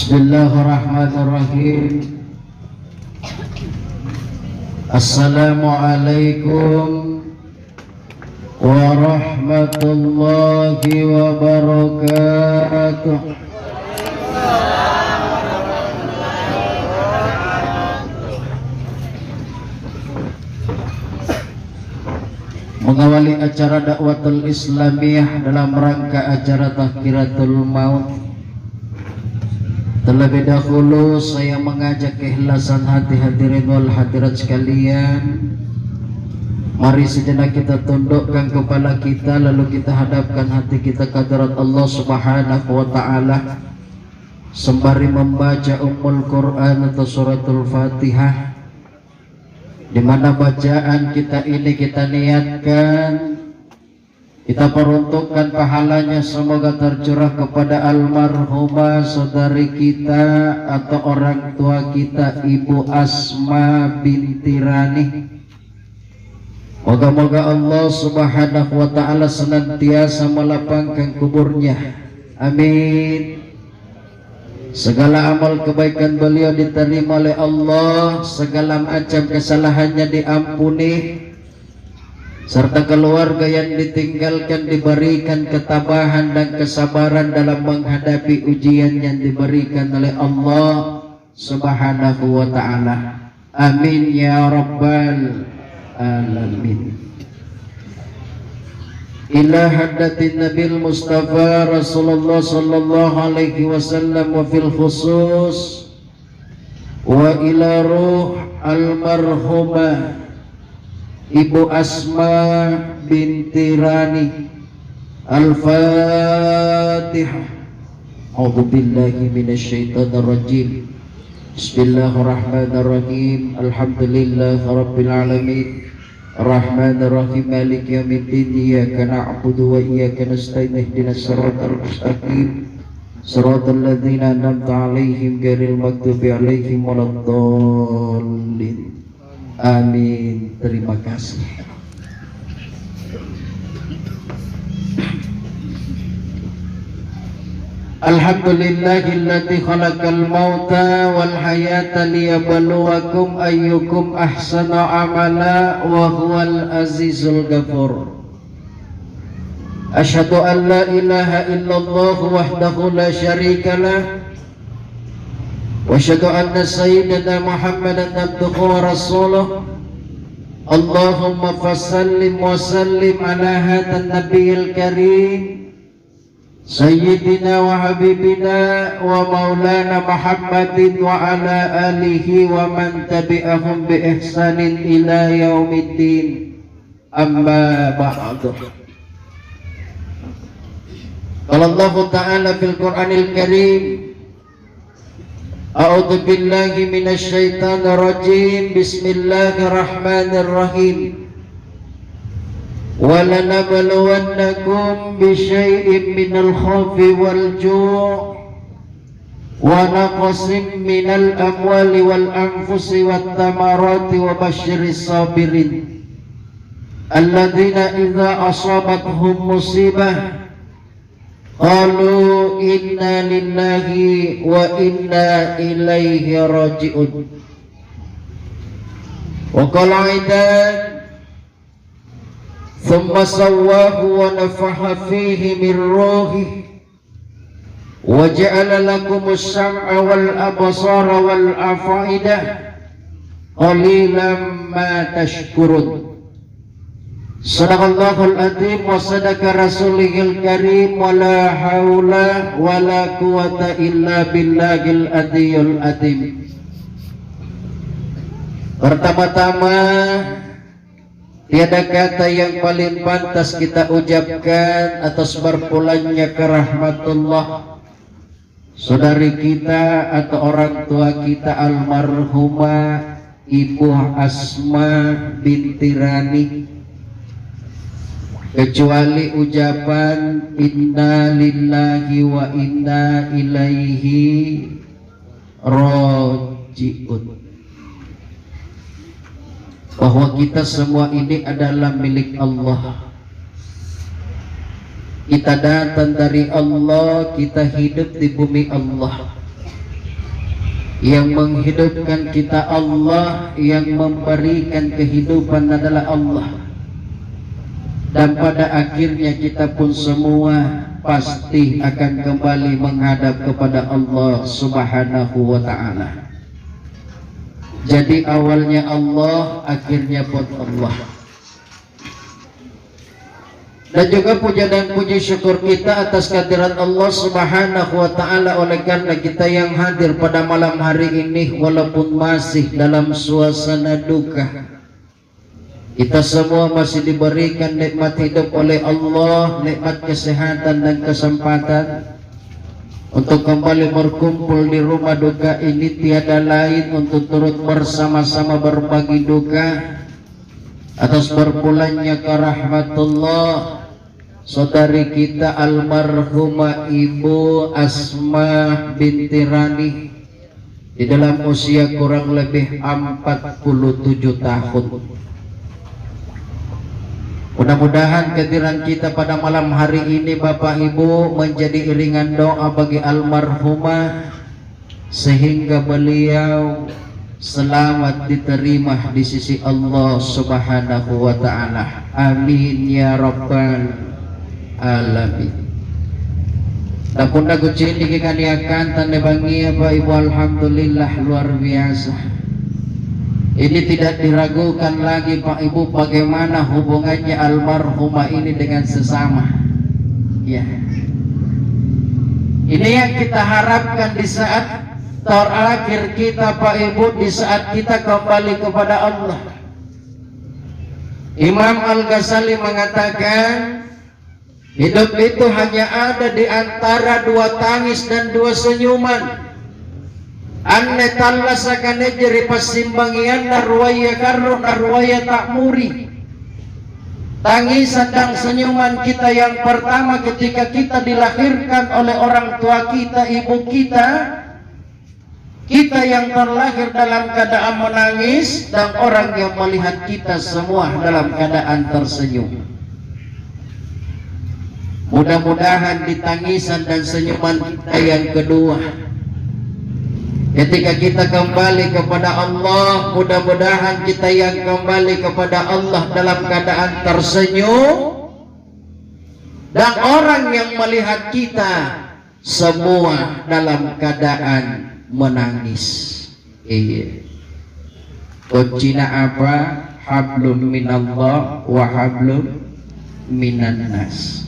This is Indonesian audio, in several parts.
Bismillahirrahmanirrahim. Assalamualaikum warahmatullahi wabarakatuh. Mengawali acara dakwatul Islamiyah dalam rangka acara Tazkiratul Maut, terlebih dahulu saya mengajak keikhlasan hati hadirin wal hadirat sekalian. Mari sejenak kita tundukkan kepala kita, lalu kita hadapkan hati kita ke hadirat Allah Subhanahu wa ta'ala, sembari membaca Ummul Quran atau suratul Fatihah, di mana bacaan kita ini kita niatkan, kita peruntukkan pahalanya semoga tercurah kepada almarhumah saudari kita atau orang tua kita, Ibu Asma binti Rani. Moga-moga Allah Subhanahu wa ta'ala senantiasa melapangkan kuburnya, amin. Segala amal kebaikan beliau diterima oleh Allah, segala macam kesalahannya diampuni, serta keluarga yang ditinggalkan diberikan ketabahan dan kesabaran dalam menghadapi ujian yang diberikan oleh Allah Subhanahu wa ta'ala, amin ya rabbal alamin. Ila haddatin Nabil Mustafa Rasulullah sallallahu alaihi wasallam wa fil khusus wa ila ruh almarhumah Ibu Asma binti Rani. Al-Fatihah. A'udzu billahi minasyaitonir rajim. Bismillahirrahmanirrahim. Alhamdulillahi rabbil alamin. Arrahmanir rahim. Maliki yaumiddin. Iyyaka na'budu wa iyyaka nasta'in. Ihdinas siratal mustaqim. Siratal ladzina an'amta 'alaihim ghairil maghdubi 'alaihim waladdallin. Amin. Terima kasih. Alhamdulillahilladzi khalaqal mauta wal hayata liyabluwakum ayyukum ahsanu amala wa huwal azizul ghafur. Asyhadu an la ilaha illallah wahdahu la syarika lah wa asyhadu anna sayyidana Muhammadan abduhu wa rasuluh. Allahumma fasallim wa sallim ala hadzal nabiyil karim sayyidina wa habibina wa maulana Muhammadin wa ala alihi wa man tabi'ahum bi ihsanin ila yaumiddin. Amma ba'du. Qala Allah ta'ala fil Qur'anil Karim, a'udzu billahi minasy syaithanir rajim. Bismillahirrahmanirrahim. وَلَنَبْلُوَنَّكُمْ بِشَيْءٍ مِّنَ الْخَوْفِ وَالْجُوعِ وَنَقْصٍ مِّنَ الْأَمْوَالِ وَالْأَنفُسِ وَالثَّمَرَاتِ وَبَشِّرِ الصَّابِرِينَ الَّذِينَ إِذَا أَصَابَتْهُمْ مُصِيبَةٌ قَالُوا إِنَّا لِلَّهِ وَإِنَّا إِلَيْهِ رَاجِعُونَ. وَقَالَ عِبَادِ ثم سواه ونفخ فيه من روحه وجعل لكم السمع والأبصار والأفئدة قليلا ما تشكرون. صدق الله العظيم وصدق رسوله الكريم ولا حول ولا قوة إلا بالله العلي العظيم. Pertama-tama, tiada kata yang paling pantas kita ucapkan atas berpulangnya ke rahmatullah saudari kita atau orang tua kita almarhumah Ibu Asma binti Rani, kecuali ucapan inna lillahi wa inna ilaihi raji'un, bahwa kita semua ini adalah milik Allah. Kita datang dari Allah, kita hidup di bumi Allah. Yang menghidupkan kita Allah, yang memberikan kehidupan adalah Allah. Dan pada akhirnya kita pun semua pasti akan kembali menghadap kepada Allah Subhanahu wa ta'ala. Jadi awalnya Allah, akhirnya pun Allah. Dan juga puja dan puji syukur kita atas kehadiran Allah Subhanahu wa ta'ala, oleh karena kita yang hadir pada malam hari ini walaupun masih dalam suasana duka. Kita semua masih diberikan nikmat hidup oleh Allah, nikmat kesehatan dan kesempatan untuk kembali berkumpul di rumah duka ini. Tiada lain untuk turut bersama-sama berbagi duka atas berpulangnya ke rahmatullah saudari kita almarhumah Ibu Asma binti Rani di dalam usia kurang lebih 47 tahun. Mudah-mudahan kehadiran kita pada malam hari ini Bapak Ibu menjadi iringan doa bagi almarhumah sehingga beliau selamat diterima di sisi Allah Subhanahu wa ta'ala. Amin ya rabbal alamin. Dapun dagu cindi kaniakan tanda bangi Bapak Ibu, alhamdulillah luar biasa. Ini tidak diragukan lagi Pak Ibu bagaimana hubungannya almarhumah ini dengan sesama. Ya. Ini yang kita harapkan di saat terakhir kita Pak Ibu, di saat kita kembali kepada Allah. Imam Al-Ghazali mengatakan hidup itu hanya ada di antara dua tangis dan dua senyuman. Anne tallas akan jeri pasimbangian narwaya karro narwaya tak muri. Tangisan dan senyuman kita yang pertama ketika kita dilahirkan oleh orang tua kita, ibu kita. Kita yang terlahir dalam keadaan menangis dan orang yang melihat kita semua dalam keadaan tersenyum. Mudah-mudahan di tangisan dan senyuman kita yang kedua, ketika kita kembali kepada Allah, mudah-mudahan kita yang kembali kepada Allah dalam keadaan tersenyum dan orang yang melihat kita semua dalam keadaan menangis. Iya. Kuncinya apa? Hablum minallah wa hablum minan nas.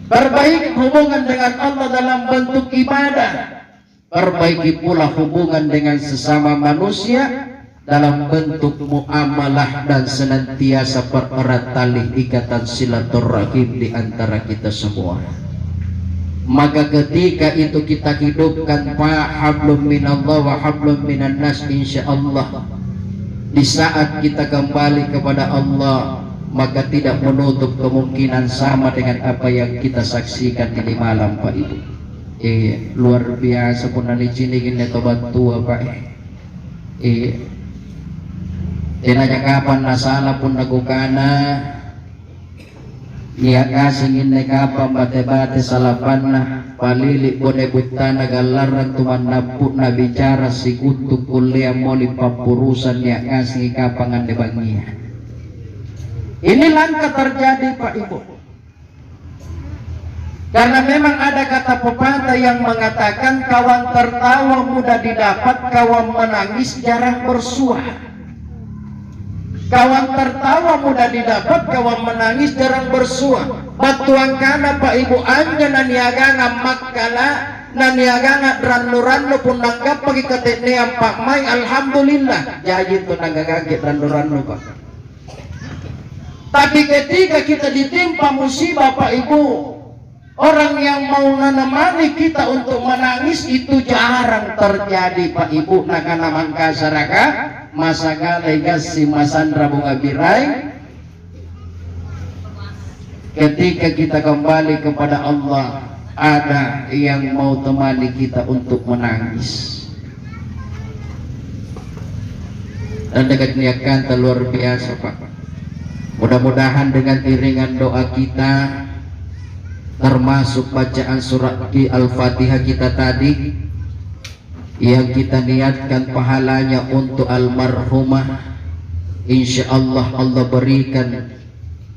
Perbaiki hubungan dengan Allah dalam bentuk ibadah. Perbaiki pula hubungan dengan sesama manusia dalam bentuk muamalah dan senantiasa pererat tali ikatan silaturahim di antara kita semua. Maka ketika itu kita hidupkan hablum minallah wa hablum minan nas, insyaallah di saat kita kembali kepada Allah, maka tidak menutup kemungkinan sama dengan apa yang kita saksikan ini malam Pak Ibu. Luar biasa pun nali cini gini tobat tua Pak. Tinanya kapan nasalah pun nagukana niya kasingin na kapang bate-bate salapan na palili bone butana galaran tuman napu na bicara sikutu kuliah moli papurusan niya kasing kapangan de bangiya. Ini langka terjadi Pak Ibu, karena memang ada kata pepatah yang mengatakan kawan tertawa mudah didapat, kawan menangis jarang bersuah. Kawan tertawa mudah didapat, kawan menangis jarang bersuah. Batuang kana Pak Ibu anja naniagana makkala naniagana rannu-rannu pun nanggap pagi ketetneam Pak Mai, alhamdulillah jadi itu nanggagagit rannu-rannu Pak. Tapi ketika kita ditimpa musibah Pak Ibu, orang yang mau menemani kita untuk menangis itu jarang terjadi Pak Ibu. Nakana mangkasaraka masa legas si Masandra bunga birai. Ketika kita kembali kepada Allah, ada yang mau temani kita untuk menangis. Dan dekat niatkan luar biasa Pak. Mudah-mudahan dengan iringan doa kita, termasuk bacaan surat Al-Fatihah kita tadi, yang kita niatkan pahalanya untuk almarhumah, insya Allah Allah berikan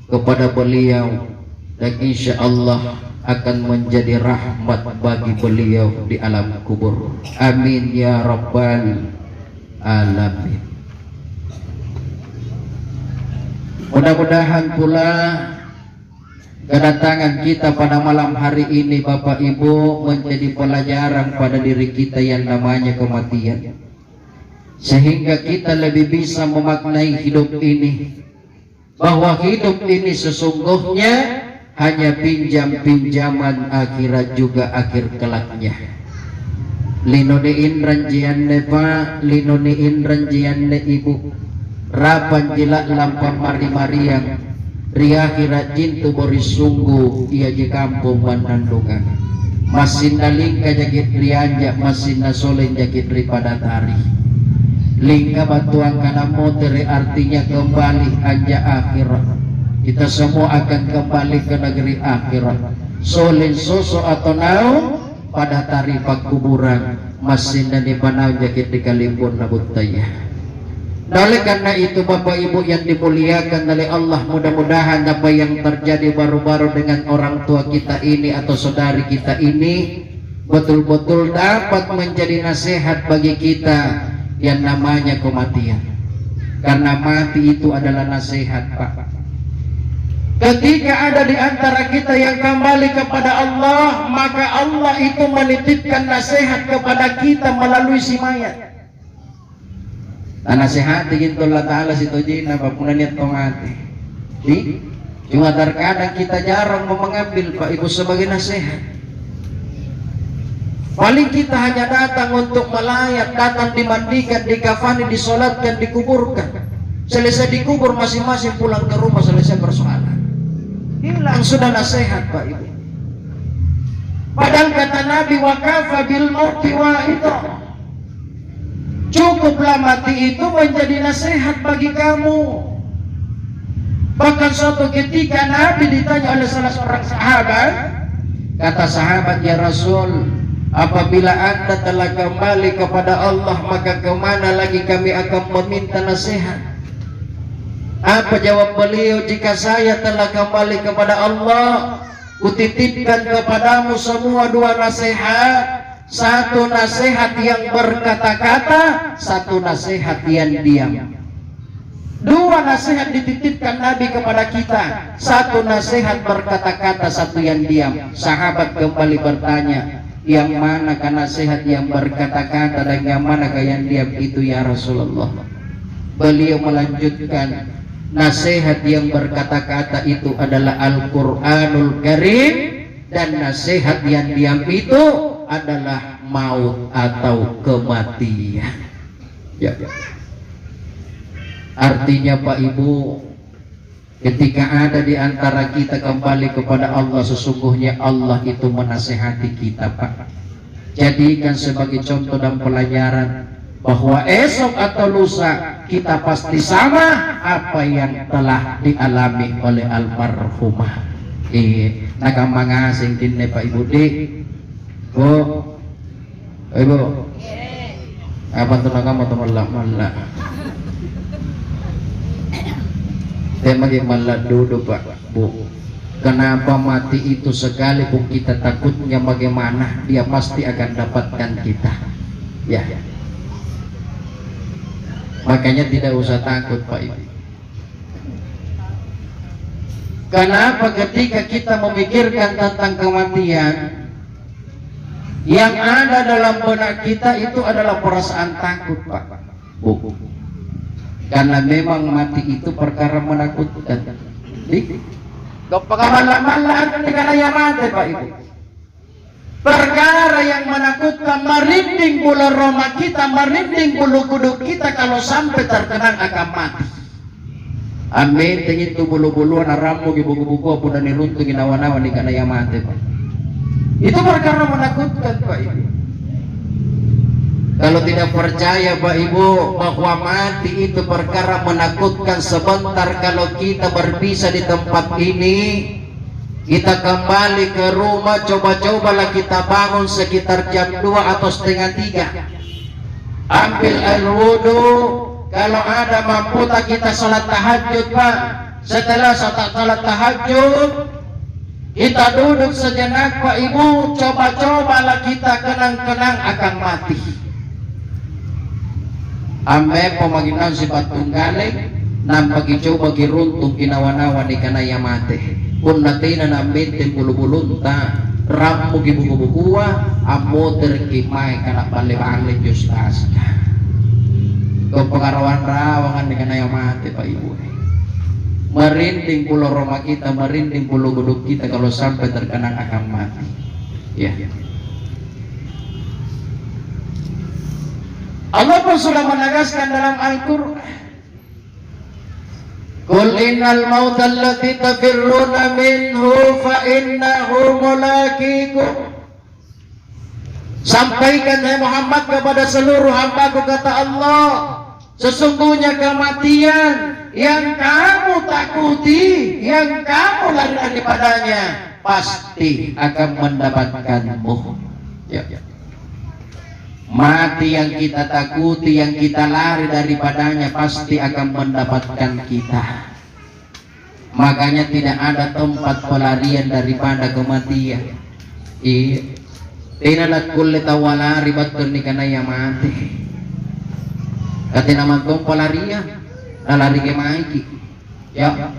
kepada beliau, dan insya Allah akan menjadi rahmat bagi beliau di alam kubur. Amin ya rabbal alamin. Mudah-mudahan pula kedatangan kita pada malam hari ini Bapak Ibu menjadi pelajaran pada diri kita yang namanya kematian, sehingga kita lebih bisa memaknai hidup ini, bahwa hidup ini sesungguhnya hanya pinjam-pinjaman, akhirat juga akhir kelaknya. Linoniin ranjianne Pak, linoniin ranjianne Ibu, rapan jilak lampam mari-mariang, ria akhirat jintu boris sungguh ia di kampung Bandandungan, masin nalingka jakit rianja, masin nasolen jakit ripada tari, lingka batuang kana motere, artinya kembali anja akhirat. Kita semua akan kembali ke negeri akhirat. Solen soso atau naung pada tari pakuburan, masin dan dipanau jakit di kalipun nabutaya. Nah, oleh karena itu Bapak Ibu yang dimuliakan oleh Allah, mudah-mudahan apa yang terjadi baru-baru dengan orang tua kita ini atau saudari kita ini betul-betul dapat menjadi nasihat bagi kita yang namanya kematian. Karena mati itu adalah nasihat Pak. Ketika ada di antara kita yang kembali kepada Allah, maka Allah itu menitipkan nasihat kepada kita melalui si mayat. Nasihat gitu Allah Ta'ala situ jina bapunan niat tomati. Cuma terkadang kita jarang mau mengambil Pak Ibu sebagai nasihat. Paling kita hanya datang untuk melayat, datang dimandikan, dikafani, disolatkan, dikuburkan. Selesai dikubur masing-masing pulang ke rumah, selesai bersolat. Hilang sudah nasihat Pak Ibu. Padahal kata Nabi, wakafa bil mauti wa'idha, cukuplah mati itu menjadi nasihat bagi kamu. Bahkan suatu ketika Nabi ditanya oleh salah seorang sahabat, kata sahabat, ya Rasul, apabila Anda telah kembali kepada Allah, maka kemana lagi kami akan meminta nasihat? Apa jawab beliau? Jika saya telah kembali kepada Allah, kutitipkan kepadamu semua dua nasihat. Satu nasihat yang berkata-kata, satu nasihat yang diam. Dua nasihat dititipkan Nabi kepada kita, satu nasihat berkata-kata, satu yang diam. Sahabat kembali bertanya, yang manakah nasihat yang berkata-kata dan yang manakah yang diam itu ya Rasulullah? Beliau melanjutkan, nasihat yang berkata-kata itu adalah Al-Quranul Karim, dan nasihat yang diam itu adalah maut atau kematian. Ya. Artinya Pak Ibu, ketika ada di antara kita kembali kepada Allah, sesungguhnya Allah itu menasihati kita Pak. Jadikan sebagai contoh dan pelajaran bahwa esok atau lusa kita pasti sama apa yang telah dialami oleh almarhumah. Nakamangasing din Pak Ibu di Bu, Ibu, apa tuh kamu tuh malak? Tema malak duduk Pak Bu. Kenapa mati itu sekalipun kita takutnya bagaimana, dia pasti akan dapatkan kita. Ya. Makanya tidak usah takut Pak Ibu. Kenapa ketika kita memikirkan tentang kematian, yang ada dalam benak kita itu adalah perasaan takut Pak Bu. Karena memang mati itu perkara menakutkan. Pengamalan karena yang mati Pak Ibu, perkara yang menakutkan, merinding bulu roma kita, merinding bulu kuduk kita kalau sampai terkenang akan mati. Amin. Tingin tu bulu-buluan aramu buku-buku pun dan niruntung inawan-awan di karena yang mati Pak. Itu perkara menakutkan Pak Ibu. Kalau tidak percaya Pak Ibu bahwa mati itu perkara menakutkan, sebentar kalau kita berpisah di tempat ini, kita kembali ke rumah, coba-cobalah kita bangun sekitar jam 2 atau setengah 3. ambil air wudu. Kalau ada mampu tak kita salat tahajud Pak. Setelah salat tahajud kita duduk sejenak Pak Ibu, coba-cobalah kita kenang-kenang akan mati. Ambe pemaginan sifat tunggaling nampaki coba kiruntung kinawan-awan di kanaya mati. Pun natina nambitin bulu-bulunta ramu gibuku-bukua amoter kimai kana balik-balik justas. Kau pengarawan rawangan di kanaya mati Pak Ibu. Merinding pulau Roma kita, merinding pulau guduk kita kalau sampai terkenang akan mati. Ya. Allah pun sudah menegaskan dalam Al-Quran. Qul innal mauta allati tafirruna minhu fa innahu mulaqikum. Sampaikan hai Muhammad kepada seluruh hamba-Ku, kata Allah, sesungguhnya kematian yang kamu takuti, yang kamu lari daripadanya, pasti akan mendapatkanmu. Ya. Mati yang kita takuti, yang kita lari daripadanya, pasti akan mendapatkan kita. Makanya tidak ada tempat pelarian daripada kematian. Iya. Tinalat kulli tawalari batun ni kanaya mati. Katina mantong pelarian. Lari ke maiki, ya.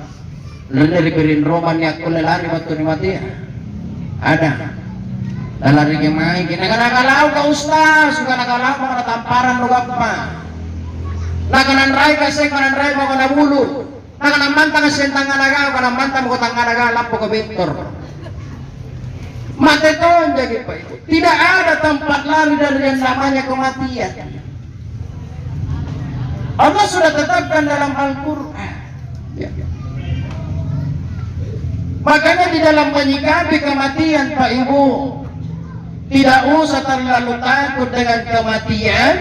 Dari pirin roman ni aku lari batu ni mati. Ada. Lari ke maiki. Nakalaw ka ustaz, suka nakalaw mo kana tamparan lo gappa. Nakanan ray kasi kanan ray mo kana bulu. Nakanan mantang kasi tanga naga, kana mantang mo tanga naga lampo ko Victor. Mati ton jadi Pak Ibu. Tidak ada tempat lari dari yang namanya kematian. Allah sudah tetapkan dalam Al-Quran. Ya. Makanya di dalam menyikapi kematian Pak Ibu, tidak usah terlalu takut dengan kematian,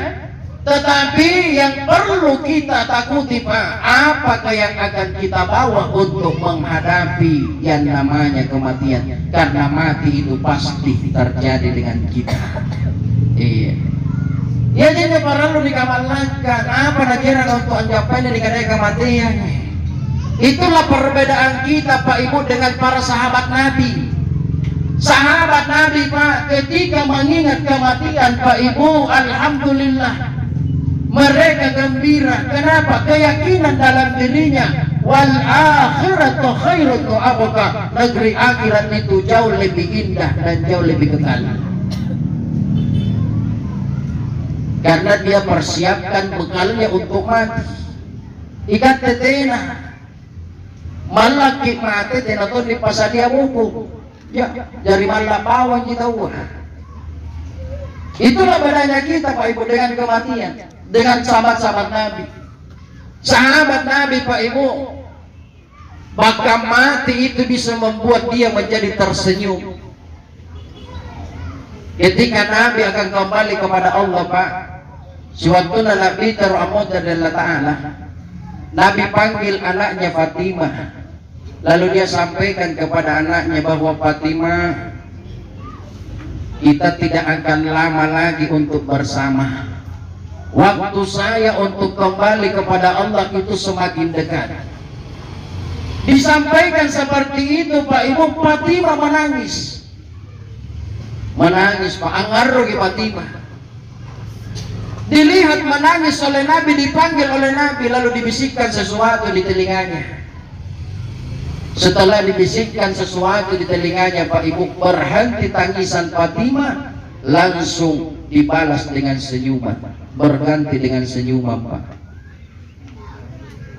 tetapi yang perlu kita takuti Pak, apakah yang akan kita bawa untuk menghadapi yang namanya kematian? Karena mati itu pasti terjadi dengan kita. Iya. Ya jadi perlu dikamalkan apa nakira untuk anjapannya dikadai kematian. Itulah perbedaan kita Pak Ibu dengan para sahabat Nabi. Sahabat Nabi Pak, ketika mengingat kematian Pak Ibu, alhamdulillah mereka gembira. Kenapa? Keyakinan dalam dirinya, wal akhiratu khairun wa abqa. Negeri akhirat itu jauh lebih indah dan jauh lebih kekal. Karena dia persiapkan bekalnya untuk mati. Ikat tetena malaki mati tena to di pasadia buku. Ya, dari malapawan kita uang. Itulah bedanya kita Pak Ibu dengan kematian, dengan sahabat-sahabat Nabi. Sahabat Nabi Pak Ibu, maka mati itu bisa membuat dia menjadi tersenyum. Ketika Nabi akan kembali kepada Allah Pak, suatu Nabi teramut dari Allah Ta'ala, Nabi panggil anaknya Fatimah, lalu dia sampaikan kepada anaknya bahwa Fatimah, kita tidak akan lama lagi untuk bersama. Waktu saya untuk kembali kepada Allah itu semakin dekat. Disampaikan seperti itu Pak Ibu, Fatimah menangis. Menangis Pak, angaruh ke Fatimah. Dilihat menangis oleh Nabi, dipanggil oleh Nabi, lalu dibisikkan sesuatu di telinganya. Setelah dibisikkan sesuatu di telinganya Pak Ibu, berhenti tangisan Fatimah, langsung dibalas dengan senyuman, berganti dengan senyuman Pak.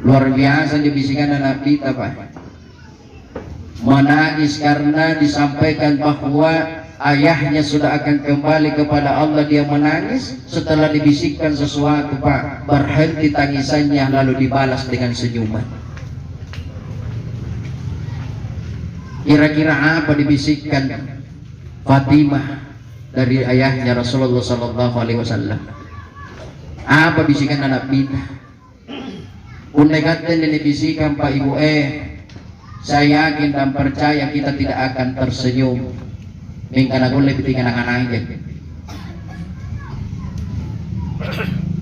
Luar biasa dibisikkan anak kita Pak. Menangis karena disampaikan bahwa ayahnya sudah akan kembali kepada Allah, dia menangis. Setelah dibisikkan sesuatu Pak, berhenti tangisannya lalu dibalas dengan senyuman. Kira-kira apa dibisikkan Fatimah dari ayahnya Rasulullah Sallallahu Alaihi Wasallam? Apa bisikan anak kita? Unekatan yang dibisikkan Pak Ibu, saya yakin dan percaya kita tidak akan tersenyum. Mingkana gue lebih tinggal anak-anak aja.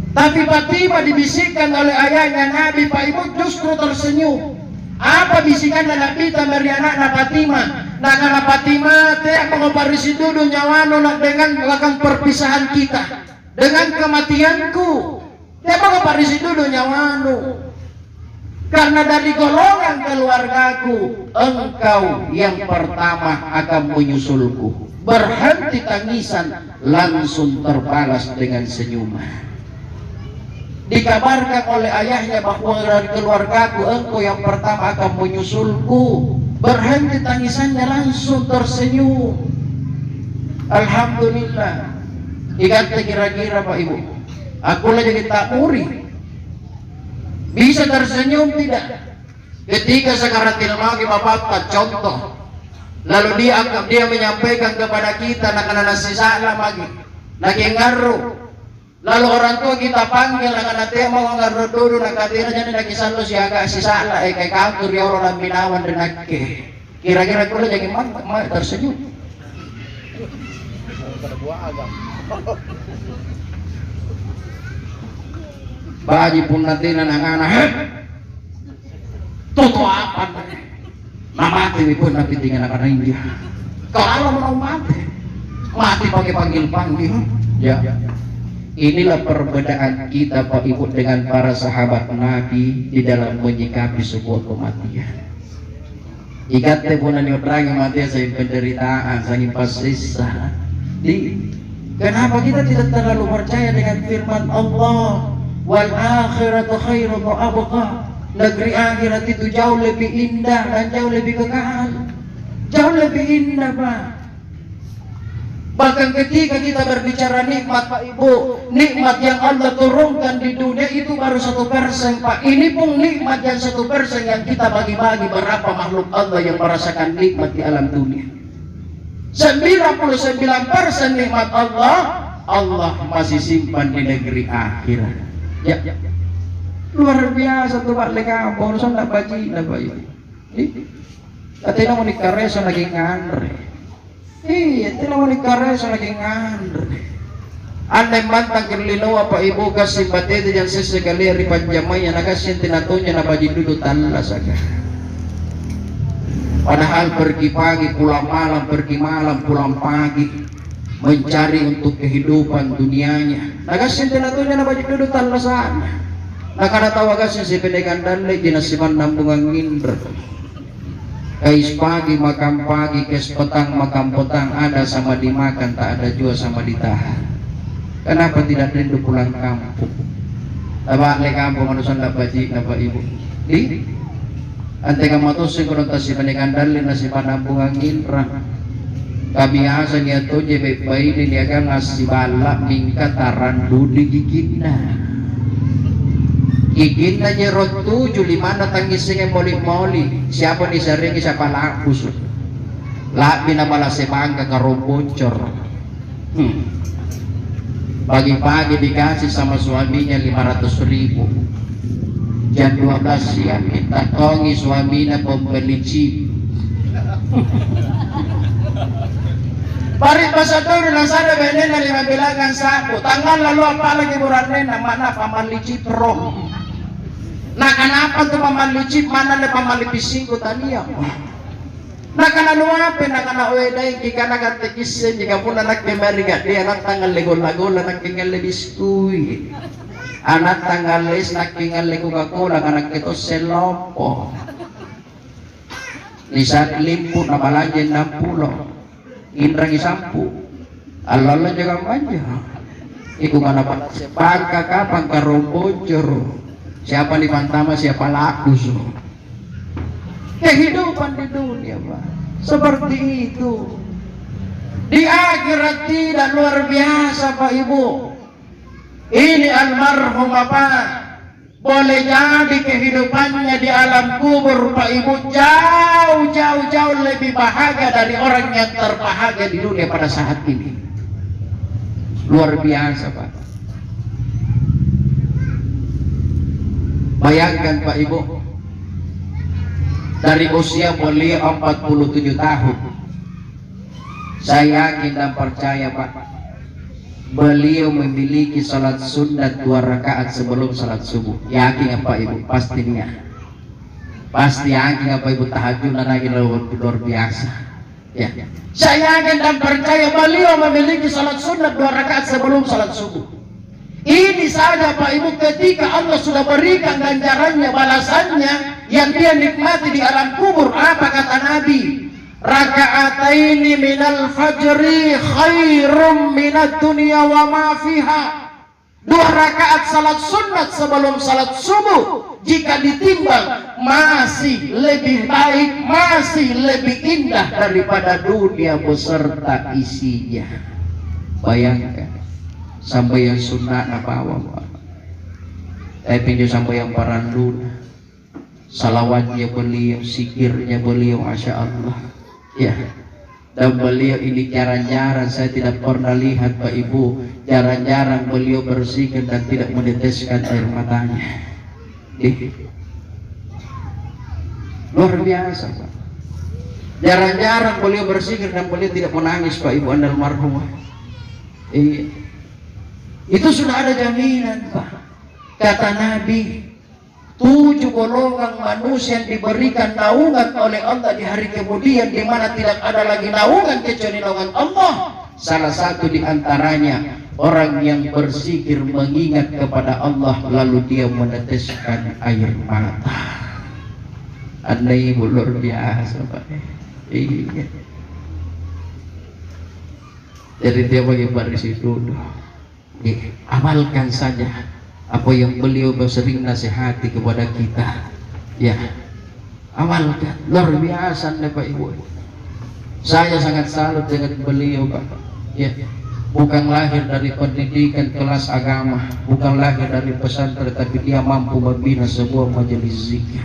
Tapi Fatimah dibisikkan oleh ayahnya Nabi, Pak Ibu, justru tersenyum. Apa bisikan Nabi tamari anak Fatimah? Nah, karena Fatimah teh mau parisi dudu nyawano nak dengan belakang perpisahan kita, dengan kematianku. Dia mau parisi dudu nyawano. Karena dari golongan keluargaku, engkau yang pertama akan menyusulku. Berhenti tangisan, langsung terbalas dengan senyuman. Dikabarkan oleh ayahnya bahwa dari keluargaku engkau yang pertama akan menyusulku. Berhenti tangisannya, langsung tersenyum. Alhamdulillah. Ikat kira-kira Pak Ibu, aku lagi kita uri bisa tersenyum tidak? Ketika sekaratil lagi bapak contoh, lalu dia menyampaikan kepada kita nak sisa lagi, ngaruh. Lalu orang tua kita panggil nak dia mau ngaruh dulu nak dia jadi nak kisah lu siaga sisa lah kayak kantor ya orang binawan dan nak kira-kira aku lagi mana tersenyum. Baji pun nanti anak-anak tutu apa mati pun nanti tinggal anak India. Kalau mau mati pakai panggil ya. Inilah perbedaan kita Pak Ibu dengan para sahabat Nabi di dalam menyikapi sebuah kematian. Ikat tepunan yang mati saya penderitaan, saya pasisa. Kenapa kita tidak terlalu percaya dengan firman Allah? Wal akhiratu khairun wa abqa. Negeri akhirat itu jauh lebih indah dan jauh lebih kekal. Jauh lebih indah Pak. Bahkan ketika kita berbicara nikmat Pak Ibu, nikmat yang Allah turunkan di dunia itu baru 1% Pak. Ini pun nikmat yang 1% yang kita bagi-bagi berapa makhluk Allah yang merasakan nikmat di alam dunia. 99% nikmat Allah masih simpan di negeri akhirat. Ya. Luar biasa tuh Pak Leka, bonusan tak baji, tak bayi. Katanya mau dikareso lagi ngandre. Iya, tidak mau dikareso lagi ngandre. Andai mantang kerlino apa ibu kasih batete dan sesekali hari panjamanya nakasih tinatunya na baji dulu tanla saja. Padahal pergi pagi pulang malam, pergi malam pulang pagi, mencari untuk kehidupan dunianya. Nakasih tinatunya na baji dulu tanla sana. Nakana tawagasnya si pendekan dan lagi nasiban nambungan ngindr. Kais pagi makan pagi, kes petang makan petang, ada sama dimakan, tak ada juga sama ditahan. Kenapa tidak rindu pulang kampung? Tabak le kampung manusia ndak baji, ndak ibu. Di ante kamatosi kuno tasi pendekan dan nasiban nambungan ngindr. Kabiasa niya to jebe bayi dia kan ngasih balak mingkat tarandu di gigitna. Gigin na niya rotu, Julima na tangising moli-moli. Siapa ni sering siapa lakus. Labi na malasemang kakarumbocor. Pagi-pagi dikasih sama suaminya 500.000. Jam 12 siang minta tongi suaminya pembeli chip. Parit masa dulu nang sana benen na 5 bilangan sapo. Tanggal lalu apa lagi burannya nama pamali chip roh. Nah kenapa tuh pamali chip mana le pamali pising ko taniya? Nah kanano apa na kana oeday jika nagatekisen jika pun anak kemariga dia anak tanggal legol-legol anak tinggal le biskuit. Anak tanggal les nak tinggal le Coca-Cola anak itu selopo. Di saat limput na balajen 60 indrang isampu. Allah juga manja. Iku mana pangka kapang karombocor. Siapa di pantama, siapa lakus. Kehidupan di dunia Pak seperti itu. Di akhirat tidak luar biasa Pak Ibu. Ini almarhum Bapak boleh jadi kehidupannya di alam kubur Pak Ibu jauh lebih bahagia dari orang yang terbahagia di dunia pada saat ini. Luar biasa Pak. Bayangkan Pak Ibu, dari usia beliau 47 tahun, saya yakin dan percaya Pak, beliau memiliki salat sunat 2 rakaat sebelum salat subuh. Yakin apa ibu? Pastinya. Pasti yakin apa ibu, tahajud lagi luar biasa. Ya. Saya yakin dan percaya beliau memiliki salat sunat 2 rakaat sebelum salat subuh. Ini saja Pak Ibu, ketika Allah sudah berikan ganjarannya, balasannya yang dia nikmati di alam kubur. Apa kata Nabi? Raka'ataini minal fajri khairum minad dunya wa ma fiha. 2 rakaat salat sunat sebelum salat subuh jika ditimbang masih lebih baik, masih lebih indah daripada dunia beserta isinya. Bayangkan, sampai yang sunnah apa awam, tapi juga sampai yang paranduna, salawatnya beliau, zikirnya beliau, masya Allah. Ya, dan beliau ini jarang-jarang saya tidak pernah lihat Pak Ibu, jarang-jarang beliau berzikir dan tidak meneteskan air matanya. Luar biasa Pak. Jarang-jarang beliau berzikir dan beliau tidak menangis Pak Ibu, anda almarhumah. Itu sudah ada jaminan Pak. Kata Nabi, 7 golongan manusia yang diberikan naungan oleh Allah di hari kemudian, di mana tidak ada lagi naungan kecuali naungan Allah. Salah satu di antaranya orang yang berzikir mengingat kepada Allah lalu dia meneteskan air mata. Andai luar biasa Pak. Iya. Jadi dia bagi baris itu. Amalkan saja apa yang beliau sering nasihati kepada kita. Ya, amalkan. Luar biasa Bapak Ibu. Saya sangat salut dengan beliau Pak. Ya, bukan lahir dari pendidikan kelas agama, bukan lahir dari pesantren, tapi dia mampu membina sebuah majelis zikir.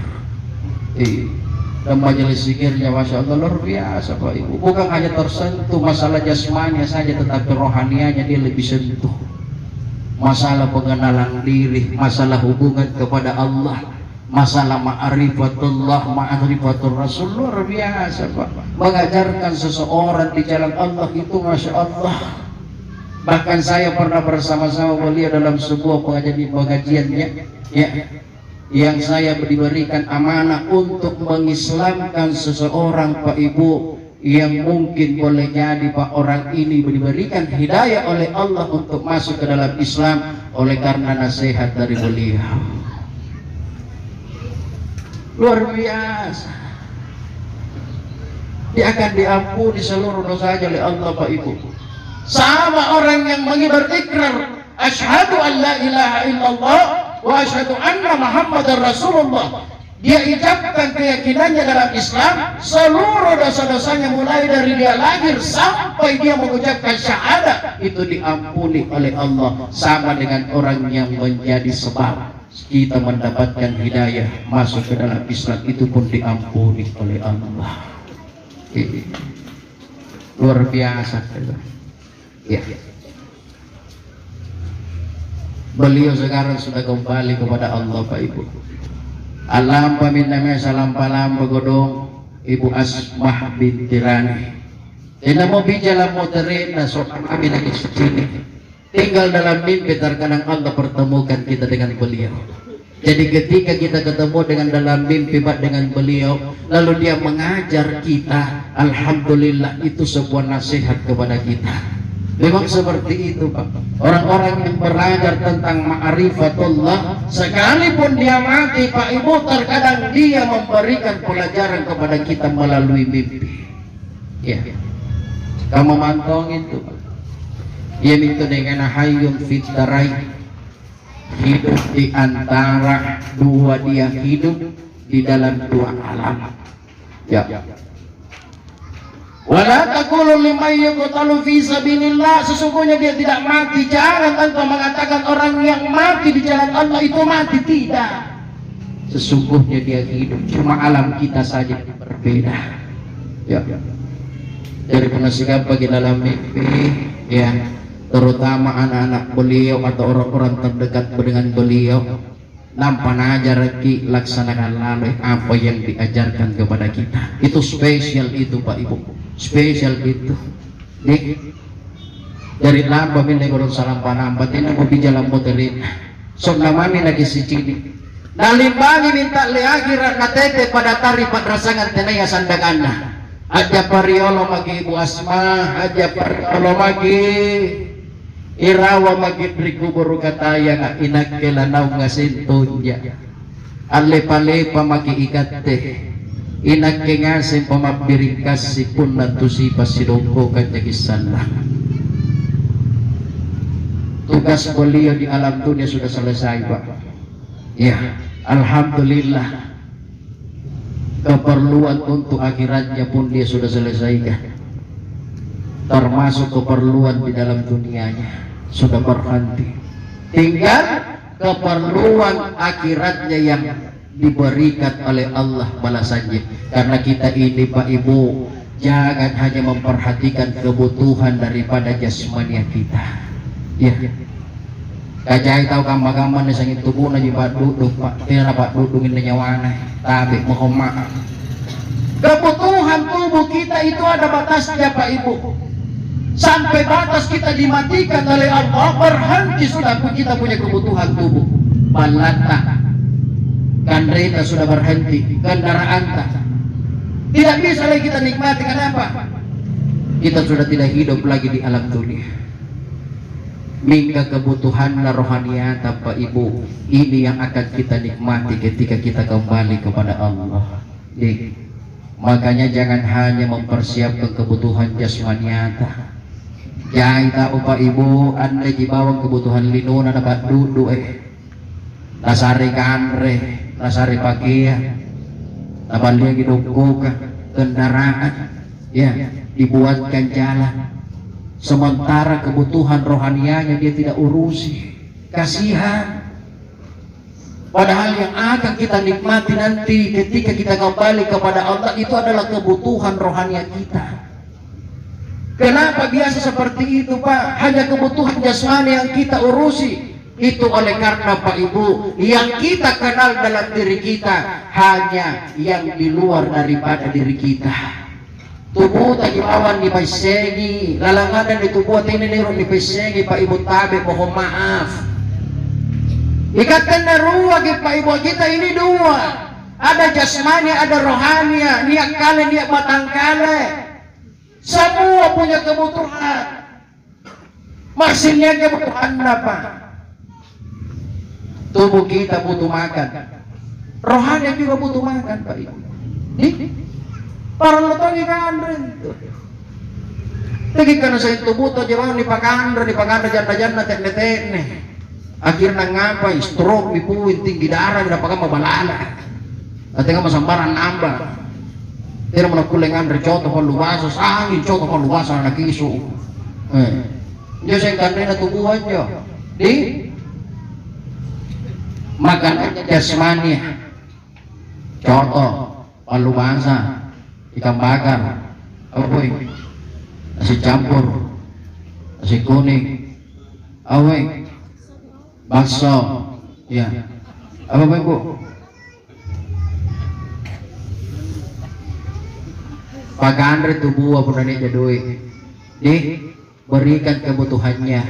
Dan majelis zikirnya masya Allah luar biasa Pak Ibu. Bukan hanya tersentuh masalah jasmaninya saja, tetapi rohanianya dia lebih sentuh. Masalah pengenalan diri, masalah hubungan kepada Allah, masalah ma'rifatullah, ma'rifatul Rasul, luar biasa Pak. Mengajarkan seseorang di jalan Allah itu masya Allah. Bahkan saya pernah bersama-sama beliau dalam sebuah pengajiannya, ya, yang saya diberikan amanah untuk mengislamkan seseorang Pak Ibu, yang mungkin boleh jadi Pak orang ini diberikan hidayah oleh Allah untuk masuk ke dalam Islam oleh karena nasihat dari beliau. Luar biasa. Dia akan diampuni seluruh dosanya oleh Allah Pak Ibu. Sama orang yang berikrar asyhadu an la ilaha illallah wa asyhadu anna Muhammadar Rasulullah. Dia ucapkan keyakinannya dalam Islam, seluruh dosa-dosanya mulai dari dia lahir sampai dia mengucapkan syahadat itu diampuni oleh Allah, sama dengan orang yang menjadi sebab kita mendapatkan hidayah masuk ke dalam Islam, itu pun diampuni oleh Allah. Luar biasa. Ya. Beliau sekarang sudah kembali kepada Allah Pak Ibu. Alam paminamnya salam palam begodong Ibu Asmah binti Rani. Ina mau bicara moterin na kami lagi sini. Tinggal dalam mimpi terkadang Allah pertemukan kita dengan beliau. Jadi ketika kita ketemu dengan dalam mimpi Pak dengan beliau, lalu dia mengajar kita, alhamdulillah itu sebuah nasihat kepada kita. Memang seperti itu Pak. Orang-orang yang belajar tentang ma'rifatullah, sekalipun dia mati Pak Ibu, terkadang dia memberikan pelajaran kepada kita melalui mimpi. Ya, kamu mantong itu Pak. Ia itu dengan hayyun fitdarai, hidup di antara dua, dia hidup di dalam dua alam. Ya. Wala taqulu liman yuqtalu fi sabilillah, sesungguhnya dia tidak mati. Jangan engkau mengatakan orang yang mati di jalan Allah itu mati, tidak. Sesungguhnya dia hidup, cuma alam kita saja berbeda. Ya. Dari penasihat bagi dalam mimpi, ya, terutama anak-anak beliau atau orang-orang terdekat dengan beliau, nampak ajar ki laksanakan lalu apa yang diajarkan kepada kita. Itu spesial itu Pak Ibu. Spesial itu. Dari lamba minay gurong salam panambat ini mo bijalang mo terin. So namami lagi si Cini. Nalimbangi minta leagi nakatete pada tari padrasangan tenaya sandagana. Aja pariolo magi Ibu Asma, aja pariolo magi irawa magi prikuburu kataya nga inagkelanaw nga sintunya. Ale-palepa magi ikate. Inagkengasin pamabiringkas si pun natusipas sinungko kanya kisala. Tugas beliau di alam dunia sudah selesai, Pak. Ya, alhamdulillah. Keperluan untuk akhiratnya pun dia sudah selesaikan. Termasuk keperluan di dalam dunianya sudah berhenti. Tinggal keperluan akhiratnya yang diberikan oleh Allah balasannya. Karena kita ini Pak Ibu, jangan hanya memperhatikan kebutuhan daripada jasmani kita. Ya, kajai tahu kamar-kamar nih sangit tubuh na Pak duduk Pak, tidak Pak dudungin nyawana, tapi mohon maaf. Kebutuhan tubuh kita itu ada batasnya Pak Ibu. Sampai batas kita dimatikan oleh Allah, berhenti sudah kita punya kebutuhan tubuh. Balata, kandrita sudah berhenti, kendaraan tak. Tidak bisa lagi kita nikmati. Kenapa? Kita sudah tidak hidup lagi di alam dunia. Mingga kebutuhan rohaniat Pak Ibu, ini yang akan kita nikmati ketika kita kembali kepada Allah. Makanya jangan hanya mempersiapkan kebutuhan jasmaniata. Jangan tahu Pak Ibu, Anda dibawang kebutuhan linuna dapat duduk nasari kanre, nasari pakaian, dapat dia hidupku kendaraan, ya dibuatkan jalan. Sementara kebutuhan rohanianya dia tidak urusi. Kasihan. Padahal yang akan kita nikmati nanti ketika kita kembali kepada Allah itu adalah kebutuhan rohania kita. Kenapa biasa seperti itu Pak? Hanya kebutuhan jasmani yang kita urusi. Itu oleh karena Pak Ibu, yang kita kenal dalam diri kita hanya yang di luar daripada diri kita. Tubuh tadi awan di paisegi, lalanganan di tubuh ini nirun di paisegi Pak Ibu tabe, mohon maaf. Ikatkan na ruwa Pak Ibu kita ini dua. Ada jasmani, ada rohania, niat kale, niat matang kale. Semua punya kebutuhan. Maksudnya kebutuhan apa? Tubuh kita butuh makan. Rohani juga butuh makan Pak Ibu. Para lotong ikan rento. Tegi kana sa tubuh to jaman ni pakandra janda-janda tek-tek. Akhirnya ngapai stroke dipuin tinggi darah udah pakai mabalala. Atenga masambaran nambah. Tira mo nakulengan recoto kon luwaso angin coto kon luwaso na kiso. Diyo sa kanre na tubuhan nyo. Di makan jasmani. Coto, palubasa, ikan bakar, apoy, nasi campur, nasi kuning, awe, bakso, ya, apa Bu? Pagandre tubuh apa nani jadoi, berikan kebutuhannya,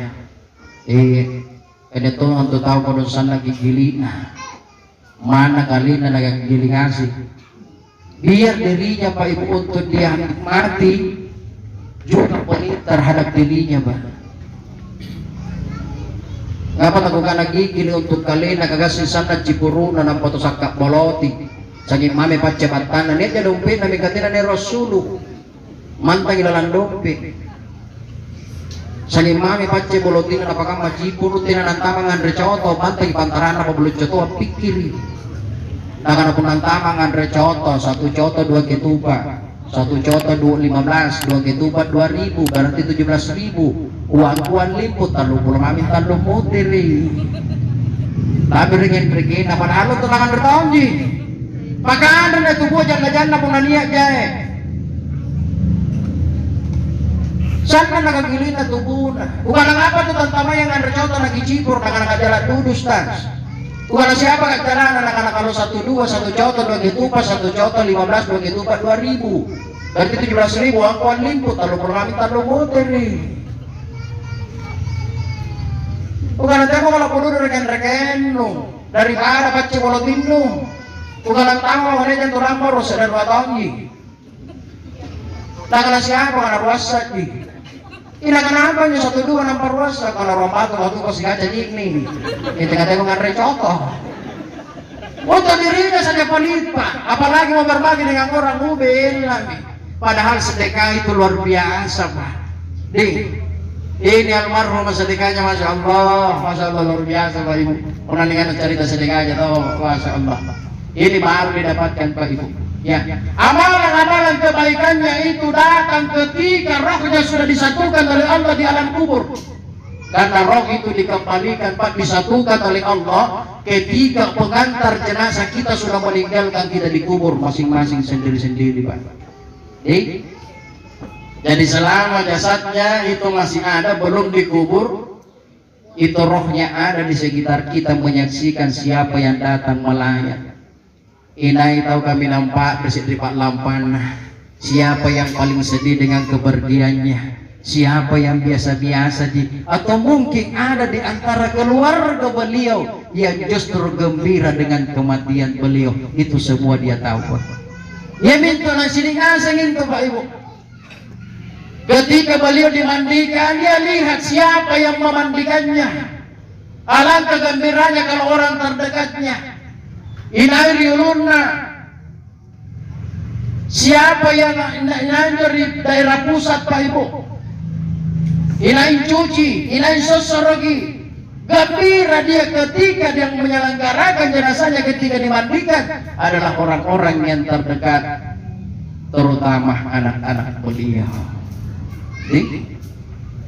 kaya to untuk tahu kung saan nagigili mana kali na nagagilingasi. Biar dirinya Pak Ibu untuk dia nikmati juga pelit terhadap dirinya Pak. Ngapa nakukan nagigili untuk kali nagagasing sana cipuru na ng potosakak boloti. Saging mami pacebatan na niya lumpi na migatina ni Rasulu. Mantang ilalang lumpi. Saging mami pacebolotin na napakang macipuru tinanantamang Andre Choto. Mantang ipantaran na pabulut Choto ang pikiri. Nakanapun ng tamang Andre Choto, 1 Choto 2 ketupa, 1 Choto 215, 2 ketupa 2.000, garanti 17.000, uang limput, talupul mamin talong mutiri. Tapi ringin na panalo to nakan bertonji. Maka Andre na tubuh dyan na pong naniyak dyan. Saan na nakagilin na tubuh na? Kung lang apa to tantama yung Andre Choto nagicipur, nakanakadala dudus tas. Kung siapa kagdala na nakanakalo 1 Choto 2 ketupa, 1 Choto 15, 2 ketupa 2.000. Ganti 17.000 ang kuwan limput, talong maraming talong motor Bukan nanti aku kalau kudu reken-reken nu daripada pace bolotin nu. Bukan lang tahu mana yang turang boros dan watongi. Tak kena siapa karena puasa di. Ina kenapa nyo 1 2 nang parwasa kalau rombato waktu ko siga jadi ini. Itu kata ko ngare contoh. Untuk dirinya saja pelit Pak, apalagi mau berbagi dengan orang mobil lagi. Padahal sedekah itu luar biasa Pak. Ini almarhum sedekahnya Masya Allah luar biasa Pak Ibu. Pernah dengar cerita sedekahnya tahu Masya Allah. Ini baru didapatkan Pak Ibu. Ya, amalan-amalan kebaikannya itu datang ketika rohnya sudah disatukan oleh Allah di alam kubur. Karena roh itu dikembalikan Pak, disatukan oleh Allah ketika pengantar jenazah kita sudah meninggalkan kita di kubur masing-masing sendiri-sendiri Pak. Jadi selama jasadnya itu masih ada belum dikubur, itu rohnya ada di sekitar kita menyaksikan siapa yang datang melayat. Inai tahu kami nampak di Pak Lampan siapa yang paling sedih dengan kepergiannya, siapa yang biasa-biasa atau mungkin ada di antara keluarga beliau yang justru gembira dengan kematian beliau. Itu semua dia tahu. Ya minta nasi asing itu Pak Ibu. Ketika beliau dimandikan, dia lihat siapa yang memandikannya. Alangkah gembiranya kalau orang terdekatnya. Inai riuluna, siapa yang nyanjur di daerah pusat Pak Ibu. Inai cuci, inai sosorogi. Gembira dia ketika dia menyelenggarakan jenazahnya ketika dimandikan adalah orang-orang yang terdekat, terutama anak-anak beliau.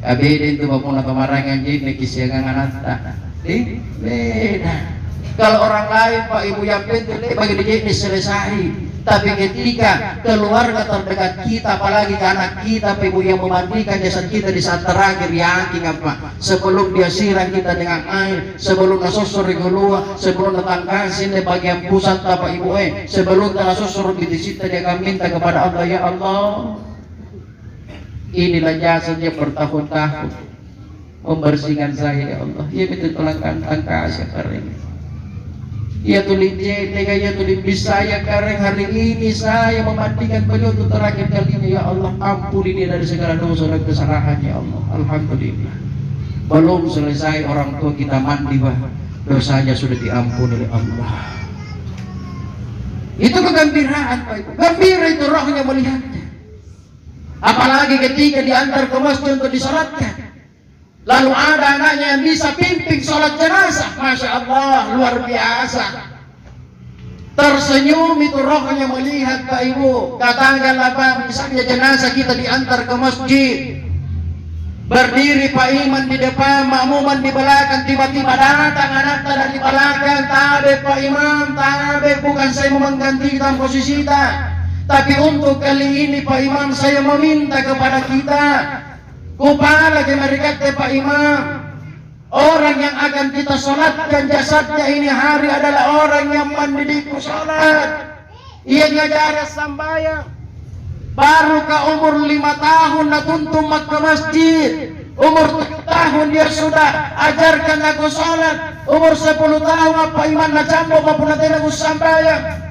Kabeh itu bapun atau marangan jadi kisiangan anak. Beda. Kalau orang lain Pak Ibu yang penting bagi dia selesai. Tapi ketika keluarga terdekat kita, apalagi ke anak kita Pak Ibu yang memandikan jasad kita di saat terakhir yakin apa? Sebelum dia siram kita dengan air, sebelum nasusur keluar, sebelum datang kasih di bagian pusat Pak Ibu sebelum nasusur di situ dia akan minta kepada Allah, ya Allah, inilah jasadnya bertahun-tahun membersihkan saya ya Allah. Ya betul tolongkan kasih kering. Ya tulis ya tulis saya kareng hari ini saya memandikan beliau untuk terakhir kalinya ya Allah, ampuni dia dari segala dosa dan kesalahan ya Allah. Alhamdulillah. Belum selesai orang tua kita mandi Pak, dosanya sudah diampuni oleh Allah. Itu kegembiraan Pak Ibu. Gembira itu rohnya melihatnya. Apalagi ketika diantar ke masjid untuk disalatkan. Lalu ada anaknya yang bisa pimpin sholat jenazah, Masya Allah, luar biasa. Tersenyum itu rohnya melihat Pak Ibu. Katakanlah Pak, misalnya jenazah kita diantar ke masjid, berdiri Pak Iman di depan, makmuman di belakang, tiba-tiba datang anak dari belakang, tabe Pak Imam, tabe, bukan saya mau menggantikan posisi kita, tapi untuk kali ini Pak Imam saya meminta kepada kita, kupala mereka Pak Imam, orang yang akan kita sholatkan jasadnya ini hari adalah orang yang mendidikku sholat. Ia ngajar sambayang. Baru ke umur 5 tahun natuntum ke masjid. Umur 7 tahun dia sudah ajarkan aku sholat. Umur 10 tahun Pak Imam nacambo maupun nanti aku sambayang.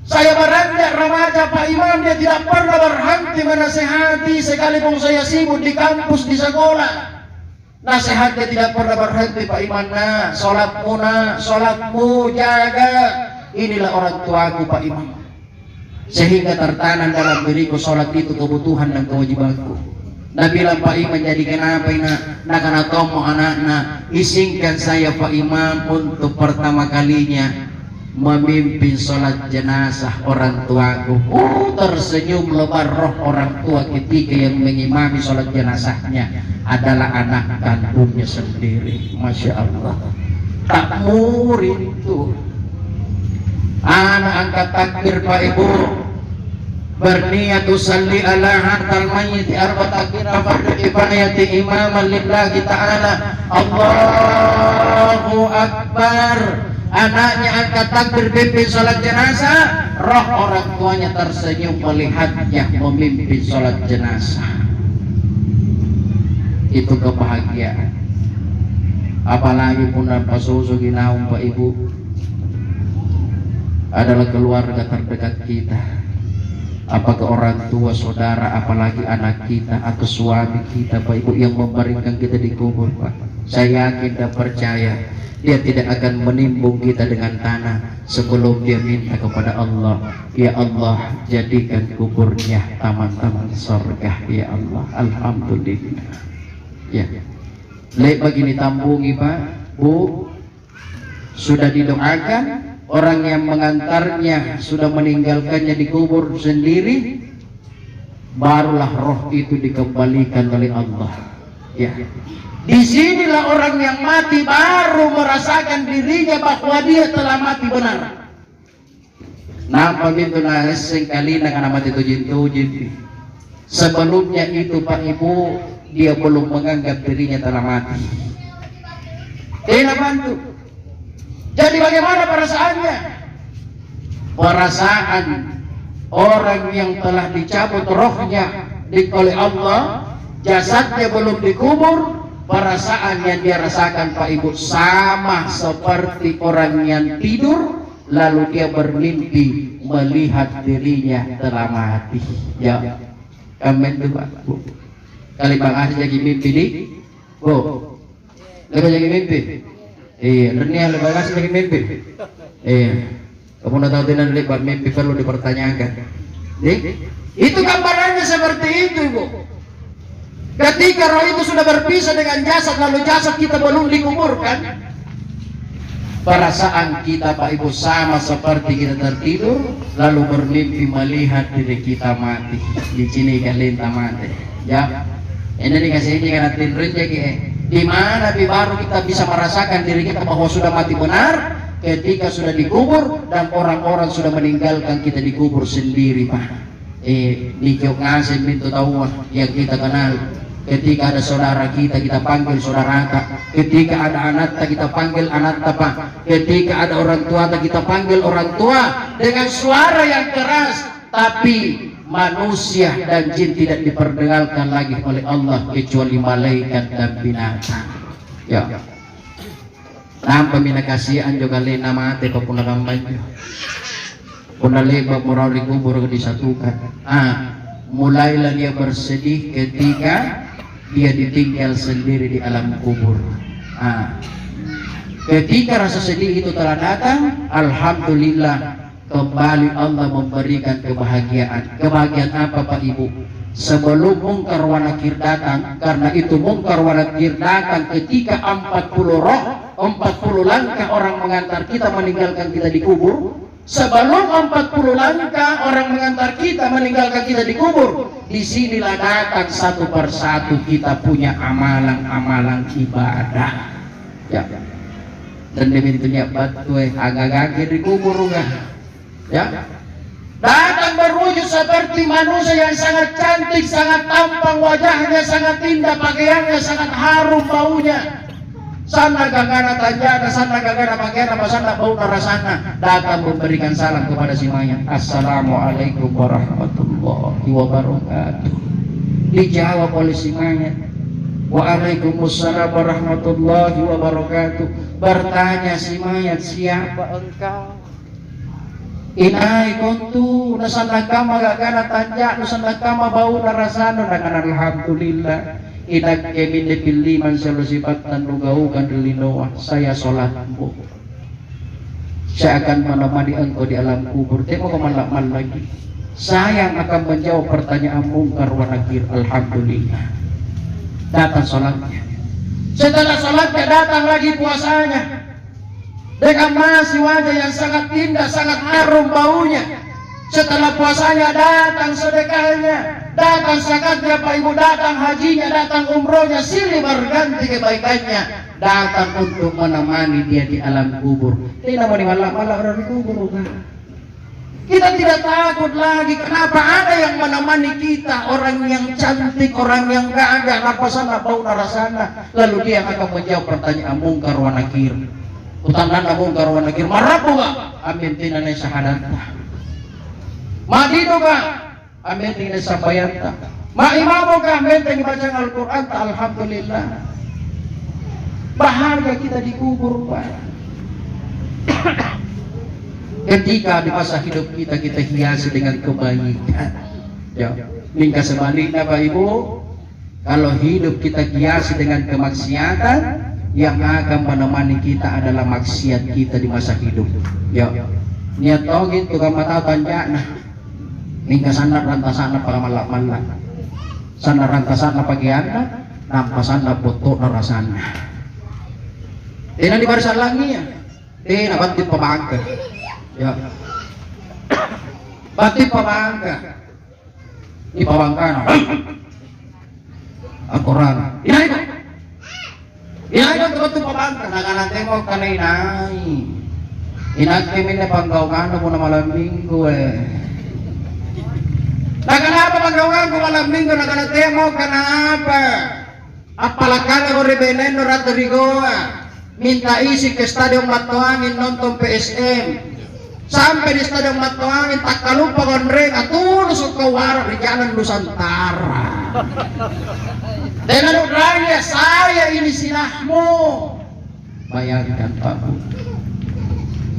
Saya beranjak remaja Pak Imam, dia tidak pernah berhenti menasehati sekalipun saya sibuk di kampus di sekolah. Nasihatnya tidak pernah berhenti Pak Imam. Nah, sholatmu jaga. Inilah orang tuaku Pak Imam. Sehingga tertanam dalam diriku sholat itu kebutuhan dan kewajibanku. Nah bilang Pak Imam jadi kenapa ini nak anak tomo anak izinkan saya Pak Imam untuk pertama kalinya memimpin sholat jenazah orang tuaku. Tersenyum lebar roh orang tua ketika yang mengimami sholat jenazahnya adalah anak kandungnya sendiri. Masya Allah, tak murid itu. Anak angkat takbir Pak Ibu, berniat usalli ala hatal mayyit arba takbir fardu kifayati imaman lillahi ta'ala. Allahu Akbar. Anaknya angkat takbir pimpin sholat jenazah, roh orang tuanya tersenyum melihatnya memimpin sholat jenazah. Itu kebahagiaan. apalagi pun pasuso ginaong Pak Ibu adalah keluarga terdekat kita, apakah orang tua, saudara, apalagi anak kita atau suami kita Pak Ibu yang membaringkan kita di kubur Pak. Saya yakin dan percaya dia tidak akan menimbung kita dengan tanah sebelum dia minta kepada Allah, ya Allah jadikan kuburnya taman-taman surga ya Allah. Alhamdulillah. Ya, lek begini tambungi Pak Bu, sudah didoakan, orang yang mengantarnya sudah meninggalkannya di kubur sendiri, barulah roh itu dikembalikan oleh Allah. Ya, disinilah orang yang mati baru merasakan dirinya bahwa dia telah mati benar. Nampak itu nangis sekali nak mati tujin. Sebelumnya itu Pak Ibu, dia belum menganggap dirinya telah mati. Tidak bantu. Jadi bagaimana perasaannya? Perasaan orang yang telah dicabut rohnya oleh Allah, jasadnya belum dikubur, perasaan yang dia rasakan Pak Ibu sama seperti orang yang tidur lalu dia bermimpi melihat dirinya telah mati. Ya, amin tuh Pak Bu. Kali Bang Asy lagi mimpi di Bu, lagi mimpi. Iya, dunia lebih Asy lagi mimpi. Iya, kamu nak tahu tidak lebat mimpi perlu dipertanyakan. Itu gambarannya seperti itu Bu. Ketika roh itu sudah berpisah dengan jasad, lalu jasad kita belum dikuburkan, perasaan kita Pak Ibu sama seperti kita tertidur lalu bermimpi melihat diri kita mati. Di sini kalian mati. Ya, ini dikasih ini karena rezeki. Di mana baru kita bisa merasakan diri kita bahwa sudah mati benar ketika sudah dikubur dan orang-orang sudah meninggalkan kita dikubur sendiri Pak. Nikyok ngasih pintu tahu yang kita kenal. Ketika ada saudara kita panggil saudara kita. Ketika ada anak kita panggil anak Pak. Ketika ada orang tua kita panggil orang tua dengan suara yang keras. Tapi manusia dan jin tidak diperdengarkan lagi oleh Allah kecuali malaikat dan binatang. Ya. Nampak mina kasihan juga lena mati kepunakan baju. Punaleba murau dikubur disatukan. Mulailah dia bersedih ketika dia ditinggal sendiri di alam kubur. Ketika rasa sedih itu telah datang, alhamdulillah kembali Allah memberikan kebahagiaan. Kebahagiaan apa Pak Ibu? Sebelum mungkar wa nakir datang, karena itu mungkar wa nakir datang ketika 40 roh, 40 langkah orang mengantar kita meninggalkan kita di kubur. Sebelum 40 langkah orang mengantar kita meninggalkan kita di kubur, disinilah datang satu persatu kita punya amalan-amalan ibadah. Ya. Dan demikiannya batu agak-agak di kubur enggak. Ya. Datang berwujud seperti manusia yang sangat cantik, sangat tampang wajahnya, sangat indah pakaiannya, sangat harum baunya. Sana gagana tanjana, sana gagana pakaian, sana bau narasana. Datang memberikan salam kepada si mayat. Assalamualaikum warahmatullahi wabarakatuh. Dijawab oleh si mayat. Waalaikumsalam warahmatullahi wabarakatuh. Bertanya si mayat, siapa engkau? Inai kontu nasana kama gagana tanja, nasana kama bau narasana. Dengan alhamdulillah. Idak kemin dipiliman selusipatan lugaukan dilinoa. Saya sholatmu, saya akan menemani engkau di alam kubur. Tengok kemalaman lagi. Saya yang akan menjawab pertanyaan mungkar wa nakir. Alhamdulillah. Datang sholatnya. Setelah sholatnya datang lagi puasanya dengan masih wajah yang sangat indah, sangat harum baunya. Setelah puasanya datang sedekahnya, datang zakatnya Pak Ibu, datang hajinya, datang umrohnya, silih berganti kebaikannya, datang untuk menemani dia di alam kubur. Tidak mau malah orang di kubur kan? Kita tidak takut lagi. Kenapa ada yang menemani kita? Orang yang cantik, orang yang gak ada napasana, bau narasana. Lalu dia akan menjawab pertanyaan mungkar wa nakir. Utanana mungkar wa nakir. Marabuka amin tinanay syahadatah. Madido ka amin tinanay sabayanta. Maimamo ka amin tinanay baca Al-Quran. Alhamdulillah. Bahagia kita dikubur, Pak. Ketika di masa hidup kita hiasi dengan kebaikan. Ya, hingga sebaliknya Pak Ibu, kalau hidup kita hiasi dengan kemaksiatan, yang akan menemani kita adalah maksiat kita di masa hidup. Ya, niat togin tukang mata panjana, hingga sana rantasana pagamalak-malak, sana rantasana pagiana, nampasana boto narasana. Tina di barisan lagi ya, tina bantit pamangka. Ya, bantit pamangka. Di pawangkan ako rara inay ko ito pawangkan nakanatengok ka na inay inagkimin na panggawagan mo na malambing ko nakanapa panggawagan ko malambing ko nakanatengok ka na apa apalakan ako rebenen no rato rigoa minta isi ke stadion Matuangin nonton PSM sampai di stadion Matuangin tak kalupa konreng atulus ke warung di jalan Nusantara dengan urangnya saya ini sinahmu. Bayangkan Pak Bu,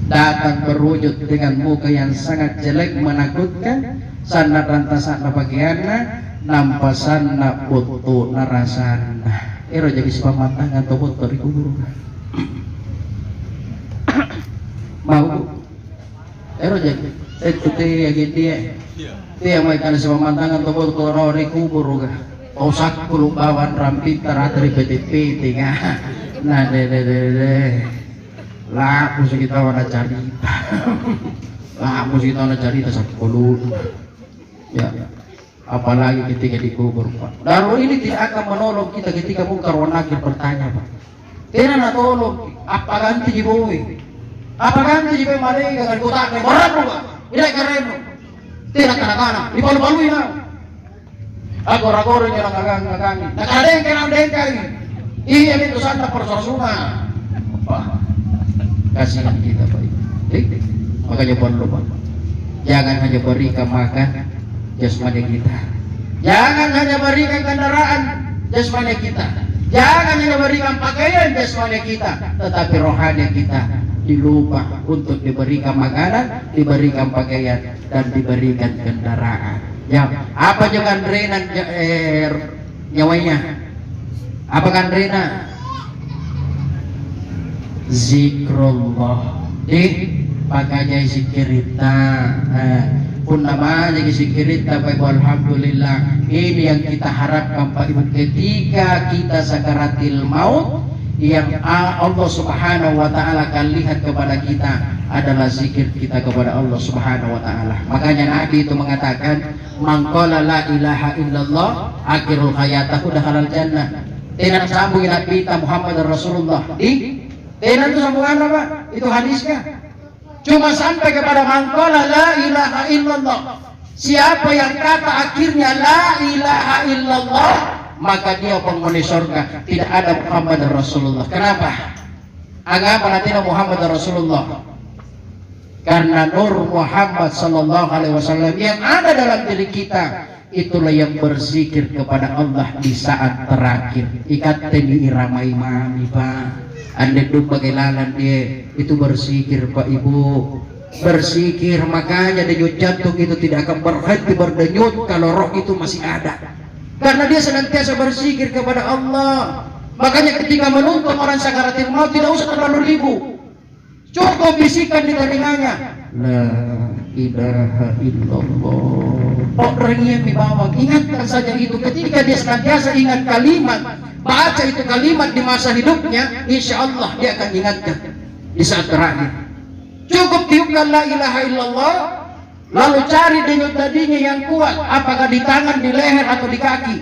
datang berwujud dengan muka yang sangat jelek menakutkan, sana rantasana bagianna nampasana putu narasana ero jadi sepamatangan tobot dari kubur mau ero jadi itu teh gitu ya teh mai kana sepamatangan tobot dari kubur ga osak kulo bawan rampit taratari PTP tinga nah de lah aku kita wana cerita lah aku kita wana cerita sakulu ya apalagi ketika dikubur Pak. Daru ini tidak akan menolong kita ketika mungkar wanakir bertanya Pak. Tidak nak tolong apa ganti jibowi apa ganti jibowi malaikat kan kotak ni berat Pak tidak keren tidak kanak-kanak dibalu-balui lah aku ragore nya ngagang nakadengkang iya itu sana persorsuma Pak kasihan kita Pak makanya perlu Pak jangan hanya berikan makan jasmani kita, jangan hanya berikan kendaraan jasmani kita, jangan hanya berikan pakaian jasmani kita, tetapi rohani kita dilupa untuk diberikan makanan, diberikan pakaian, dan diberikan kendaraan. Ya, apa jangan renan nyawanya? Apa kan rena? Zikrullah. Pakainya zikirita. Pun namanya zikirita Pak Ibu, alhamdulillah. Ini yang kita harapkan Pak Ibu ketika kita sakaratil maut, yang Allah Subhanahu wa taala akan lihat kepada kita adalah zikir kita kepada Allah Subhanahu wa taala. Makanya Nabi itu mengatakan, "Man qala la ilaha illallah akhirul hayatahu dakhalal jannah." Tenan sambung Nabi kita Muhammad Rasulullah. Tenan itu sambungan apa? Itu hadisnya. Cuma sampai kepada man qala la ilaha illallah. Siapa yang kata akhirnya la ilaha illallah, maka dia penghuni surga. Tidak ada Muhammad Rasulullah. Kenapa? Agama nanti Muhammad Rasulullah. Karena nur Muhammad sallallahu alaihi wasallam yang ada dalam diri kita, itulah yang berzikir kepada Allah di saat terakhir. Ikat di irama imami Pak. Anda bagai lalan dia itu berzikir Pak Ibu, berzikir. Makanya denyut jantung itu tidak akan berhenti berdenyut kalau roh itu masih ada, karena dia senantiasa berzikir kepada Allah. Makanya ketika menuntun orang sakaratil maut tidak usah terlalu ribut, cukup bisikan di telinganya, la ilaha illallah. Orangnya dibawa, ingatkan saja itu. Ketika dia senantiasa ingat kalimat, baca itu kalimat di masa hidupnya, insya Allah dia akan ingatkan di saat terakhir. Cukup tiupkan la ilaha illallah, lalu cari denyut nadinya yang kuat, apakah di tangan, di leher, atau di kaki,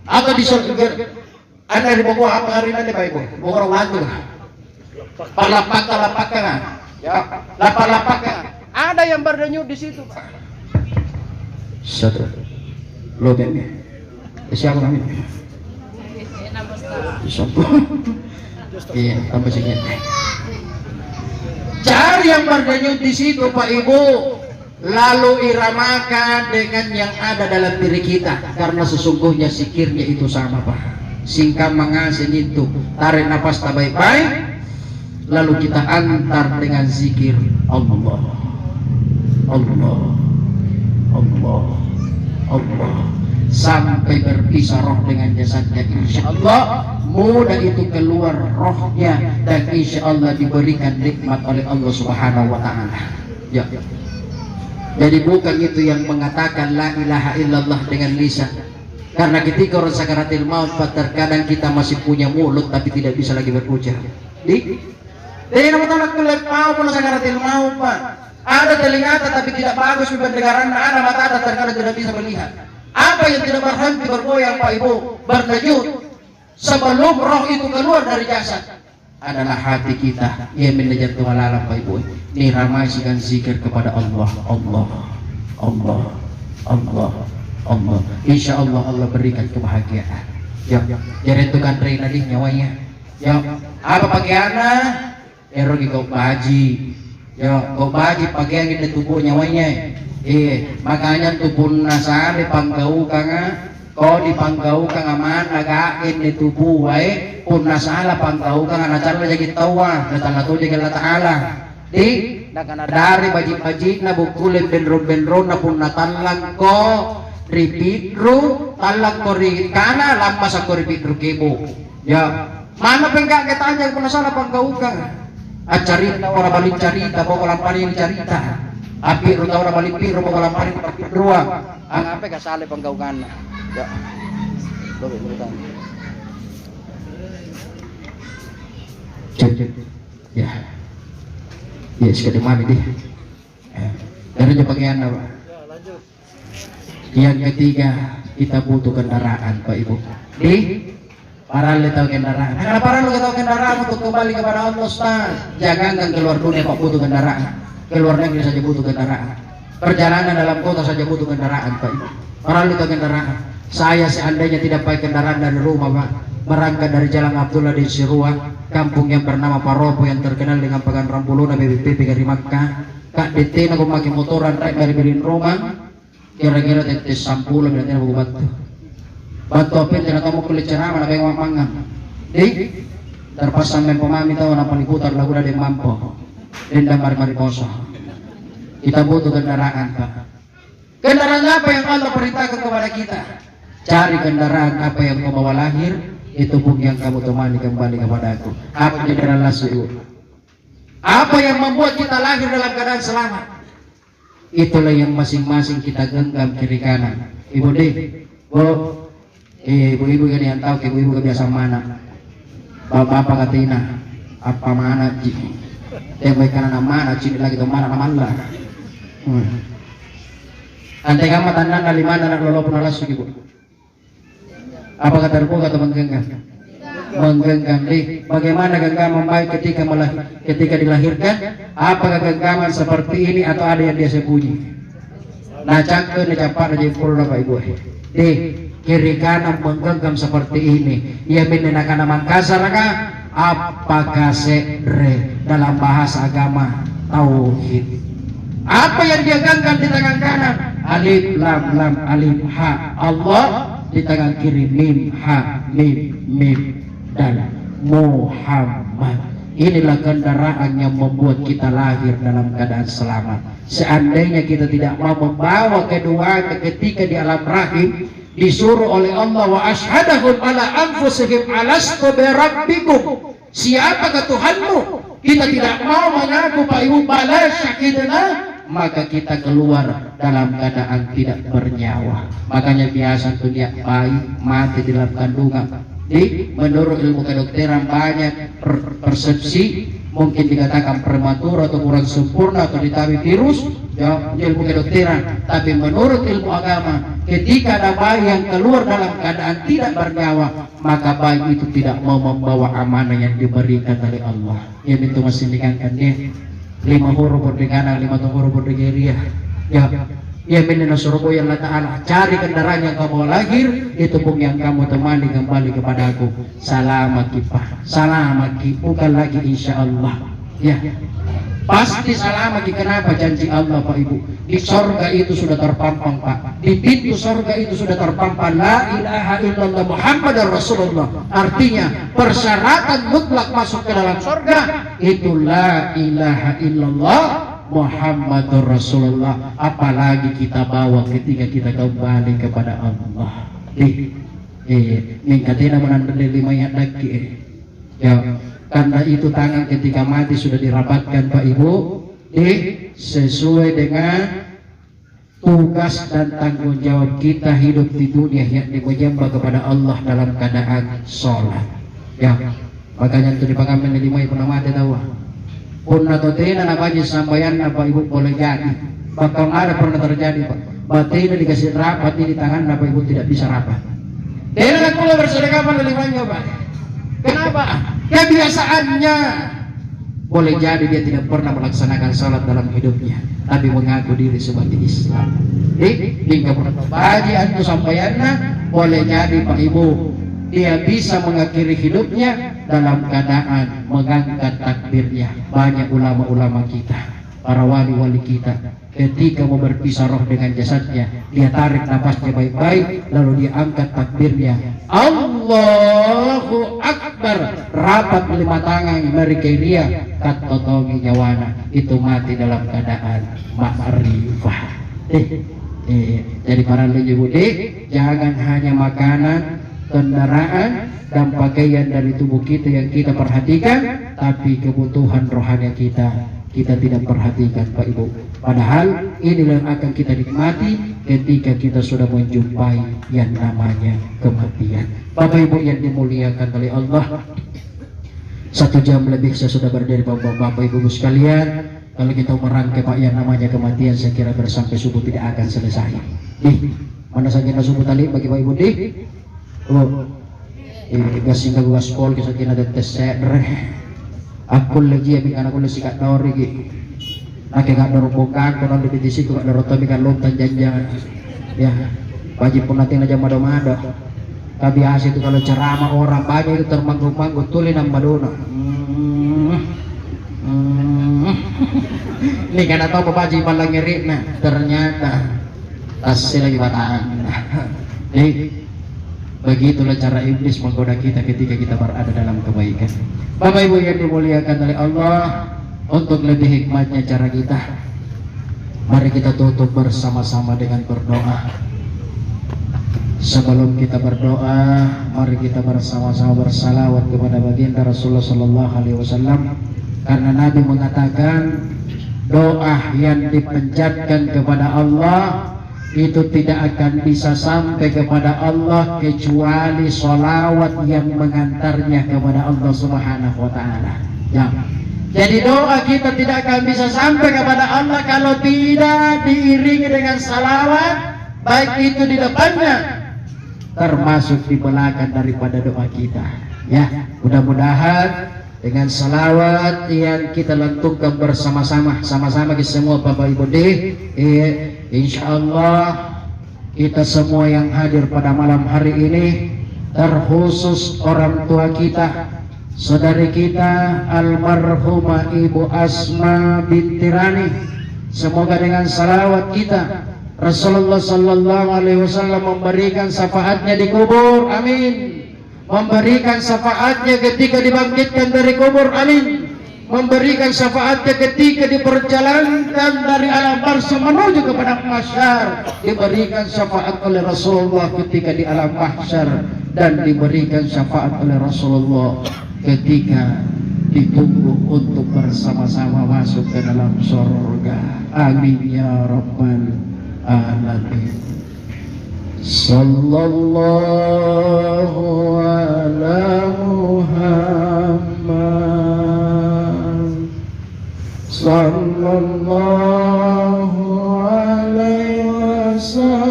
atau di surga. Ada di bawah apa hari ini Pak Ibu? Bawah waktu lapak kan? Ya, lapak kan? Ada yang berdenyut di situ Pak. Satu, lo demi siapa namanya? Satu, iya, tambah sedikit. Cari yang berdenyut di situ Pak Ibu, lalu iramakan dengan yang ada dalam diri kita, karena sesungguhnya zikirnya itu sama Pak. singkam mangasin itu, tarik nafas tak baik-baik, lalu kita antar dengan zikir Allah, Allah, Allah, Allah, sampai berpisah roh dengan jasadnya. Insya Allah mudah itu keluar rohnya, dan insya Allah diberikan nikmat oleh Allah Subhanahu wa Ta'ala. Ya. Jadi bukan itu yang mengatakan la ilaha illallah dengan lisan, karena ketika orang sakaratil maut terkadang kita masih punya mulut tapi tidak bisa lagi berucap. Jadi nama tolak kulit mau pun sakaratil maut, Pak. Ada telinga tapi tidak bagus pendengaran, ada mata terkadang tidak bisa melihat. Apa yang tidak berhenti bergoyang Pak Ibu, berdenyut sebelum roh itu keluar dari jasad adalah hati kita yang menejar Tuhan alam Pak Ibu. Ini ramaikan zikir kepada Allah, Allah, Allah, Allah, Allah. Insya Allah Allah berikan kebahagiaan. Ya, jadi itu kan Rina di nyawanya. Ya, apa pakaiannya? Erogi kau baji. Ya, kau baji pakaian di tubuh nyawanya. Makanya tubuh nasari panggau kanga. Kau dipanggau kang aman again di tubuh wae pun nasala panggau kang anacar jadi tawa datang tu dengan Allah Taala di nakana dari bajik-bajik na bukulin benro-benro na pun natalang ko ripidru talang ko rikana lampas ako ripidru kebo ya mana pengka ketanya pun nasala panggau kang acarita ora balik carita pokok lamparin carita api ruta ora balik piro pokok lamparin ruang ang ape kasale panggau kana. Ya, ya, ya sekali mana deh. Dari pakaian apa? Yang ketiga kita butuh kendaraan Pak Ibu. Di para lu tahu kendaraan. Karena para lu tahu kendaraan untuk kembali kepada Allah Ustaz. Jangan keluar dunia Pak butuh kendaraan. Keluar negeri saja butuh kendaraan. Perjalanan dalam kota saja butuh kendaraan Pak Ibu. Para lu tahu kendaraan. Saya seandainya tidak pakai kendaraan dari rumah Pak, berangkat dari Jalan Abdullah di Sirua, kampung yang bernama Paropo yang terkenal dengan Pagan Rambuluna BBP dari Makkah. Kak DT aku pakai motoran rek dari Bilin Roma, kira-kira tetes sampul berarti aku batu apa yang kamu kulit ceramah apa yang mangan. Di terpasang pemami tahu apa diputar lagu dari mampu dendam mari kosong. Kita butuh kendaraan Pak. Kendaraan apa yang Allah perintahkan kepada kita? Cari kendaraan apa yang kau bawa lahir, itu pun yang kamu temani kembali kepadaku. Apa yang adalah suhu? Apa yang membuat kita lahir dalam keadaan selamat? Itulah yang masing-masing kita genggam kiri kanan. Ibu deh, ibu-ibu kan yang tahu, ibu-ibu kebiasaan mana? Bapak katina, apa mana? Yang baik kanan mana? Cini lagi tuh mana? Mana? Antai kamu tanda dari mana nak lolo pun alas ibu? Apakah terbuka atau menggenggam? Menggenggam. Bagaimana genggaman baik ketika dilahirkan? Apakah genggaman seperti ini atau ada yang dia sembunyi? Nah cangke cepat aja puluh Bapak Ibu. Kiri kanan menggenggam seperti ini. Ia menenakan nama kasar apakah sedre dalam bahasa agama tauhid. Apa yang dia genggam di tangan kanan? Alif lam lam alif ha Allah, di tangan kiri mim ha mim mim dan Muhammad. Inilah kendaraan yang membuat kita lahir dalam keadaan selamat. Seandainya kita tidak mau membawa keduanya ketika di alam rahim, disuruh oleh Allah wa ashhadahum ala anfusihim alastu bi rabbikum, siapakah Tuhanmu? Kita tidak mau mengaku Pak Ibu bala syahidna, maka kita keluar dalam keadaan tidak bernyawa. Makanya biasa dunia bayi mati di dalam kandungan. Menurut ilmu kedokteran banyak persepsi, mungkin dikatakan prematur atau kurang sempurna atau ditambah virus, ya ilmu kedokteran. Tapi menurut ilmu agama, ketika ada bayi yang keluar dalam keadaan tidak bernyawa, maka bayi itu tidak mau membawa amanah yang diberikan oleh Allah. Yang itu masih dikatakan dia 5 huruf berdekatan, 5 huruf berdekatan. Ya menina suruh yang Allah Ta'ala, cari kendaraan yang kamu lahir, itu pun yang kamu temani kembali kepada aku. Selamat kipah, selamat bukan lagi insya Allah. Ya, Pasti selama kenapa janji Allah Pak Ibu, di sorga itu sudah terpampang Pak, di pintu sorga itu sudah terpampang la ilaha illallah Muhammadar Rasulullah. Artinya persyaratan mutlak masuk ke dalam sorga itu la ilaha illallah Muhammadur Rasulullah. Apalagi kita bawa ketika kita kembali kepada Allah. Mingkatina menandali lima lagi. Ya, karena itu tangan ketika mati sudah dirapatkan Pak Ibu, sesuai dengan tugas dan tanggung jawab kita hidup di dunia, yakni menyembah kepada Allah dalam keadaan sholat. Ya, makanya itu dipangamin lima pernah mati tahu. Pun atau tidak apa aja sampaian Pak Ibu boleh jadi. Bakal ada pernah terjadi Pak. Batin dikasih rapat di tangan Bapak Ibu tidak bisa rapat. Tidak pula bersedekah pada limanya Pak. Kenapa? Kebiasaannya. Boleh jadi dia tidak pernah melaksanakan salat dalam hidupnya, tapi mengaku diri sebagai Islam. Hingga bagi antu sampaiannya, boleh jadi Pak Ibu dia bisa mengakhiri hidupnya dalam keadaan mengangkat takbirnya. Banyak ulama-ulama kita, para wali-wali kita, ketika mau berpisah roh dengan jasadnya, dia tarik nafasnya baik-baik, lalu dia angkat takbirnya, Allahu Akbar, rapat lima tangan mereka dia katotongi nyawana, itu mati dalam keadaan ma'rifah. Jadi para leluhur, jangan hanya makanan, kendaraan, dan pakaian dari tubuh kita yang kita perhatikan, tapi kebutuhan rohani kita tidak perhatikan Pak Ibu. Padahal inilah yang akan kita nikmati ketika kita sudah menjumpai yang namanya kematian. Bapak Ibu yang dimuliakan oleh Allah, 1 jam lebih saya sudah berdiri Bapak Ibu sekalian. Kalau kita merangkai Pak yang namanya kematian, saya kira bersampai subuh tidak akan selesai. Mana saja subuh tadi bagi Pak Ibu gasing ka gaspol kasi kinadetes aku lagi abi anak ko sikat nori gi nakika dorobongan ko nang dipitisi ko doroto mi kan lontan janjang ya wajib pun natin aja mado-mado. Biasa itu kalau ceramah orang banyak itu termanggut-manggut tuli nang madona ini kan atau babaji palang ngeri nah ternyata tasnya lagi bataan. Begitulah cara iblis menggoda kita ketika kita berada dalam kebaikan. Bapak Ibu yang dimuliakan oleh Allah, untuk lebih hikmatnya cara kita, mari kita tutup bersama-sama dengan berdoa. Sebelum kita berdoa, mari kita bersama-sama bersalawat kepada baginda Rasulullah Sallallahu Alaihi Wasallam, karena Nabi mengatakan doa yang dipanjatkan kepada Allah itu tidak akan bisa sampai kepada Allah kecuali sholawat yang mengantarnya kepada Allah Subhanahu wa Ta'ala. Ya. Jadi doa kita tidak akan bisa sampai kepada Allah kalau tidak diiringi dengan salawat, baik itu di depannya termasuk di belakang daripada doa kita. Ya, mudah-mudahan dengan salawat yang kita lantunkan bersama-sama, sama-sama kita semua Bapak Ibu insya Allah kita semua yang hadir pada malam hari ini, terkhusus orang tua kita, saudari kita almarhumah Ibu Asma binti Rani, semoga dengan salawat kita Rasulullah Sallallahu Alaihi Wasallam memberikan syafaatnya di kubur, amin. Memberikan syafaatnya ketika dibangkitkan dari kubur, amin. Memberikan syafaatnya ketika diperjalankan dari alam barzakh menuju kepada mahsyar, diberikan syafaat oleh Rasulullah ketika di alam mahsyar, dan diberikan syafaat oleh Rasulullah ketika ditunggu untuk bersama-sama masuk ke dalam surga, amin ya rabbal alamin. Sallallahu ala Muhammad, sallallahu alaihi wasallam,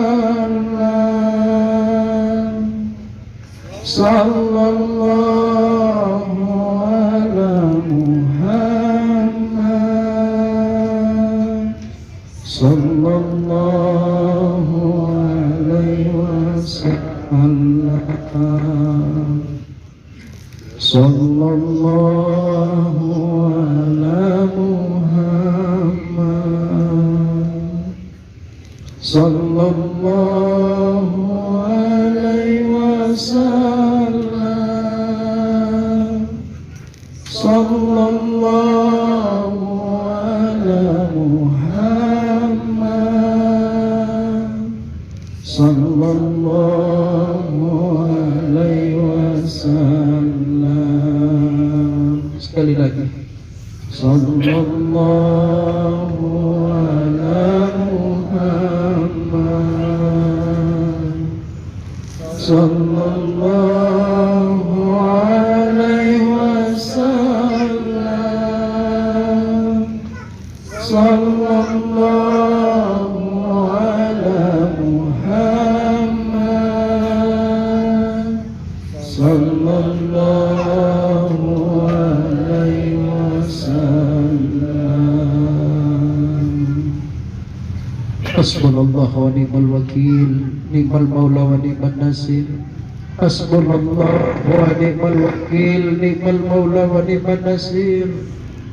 sallallahu ala Muhammad, sallallahu alaihi wasallam, sallallahu ala Muhammad. sallallahu alaihi wasallam. Sallallahu ala Muhammad. Sallallahu alaihi wasallam. Sekali lagi. Sallallahu ala Muhammad. Sallallahu alaihi wasallam. Sallallahu ala Muhammad. Sallallahu alaihi wasallam. Hasbunallah wa ni'mal wakil, ni'mal maula wa ni'mal nasir. Hasbunallah wa ni'mal wakil, ni'mal maula wa ni'mal nasir.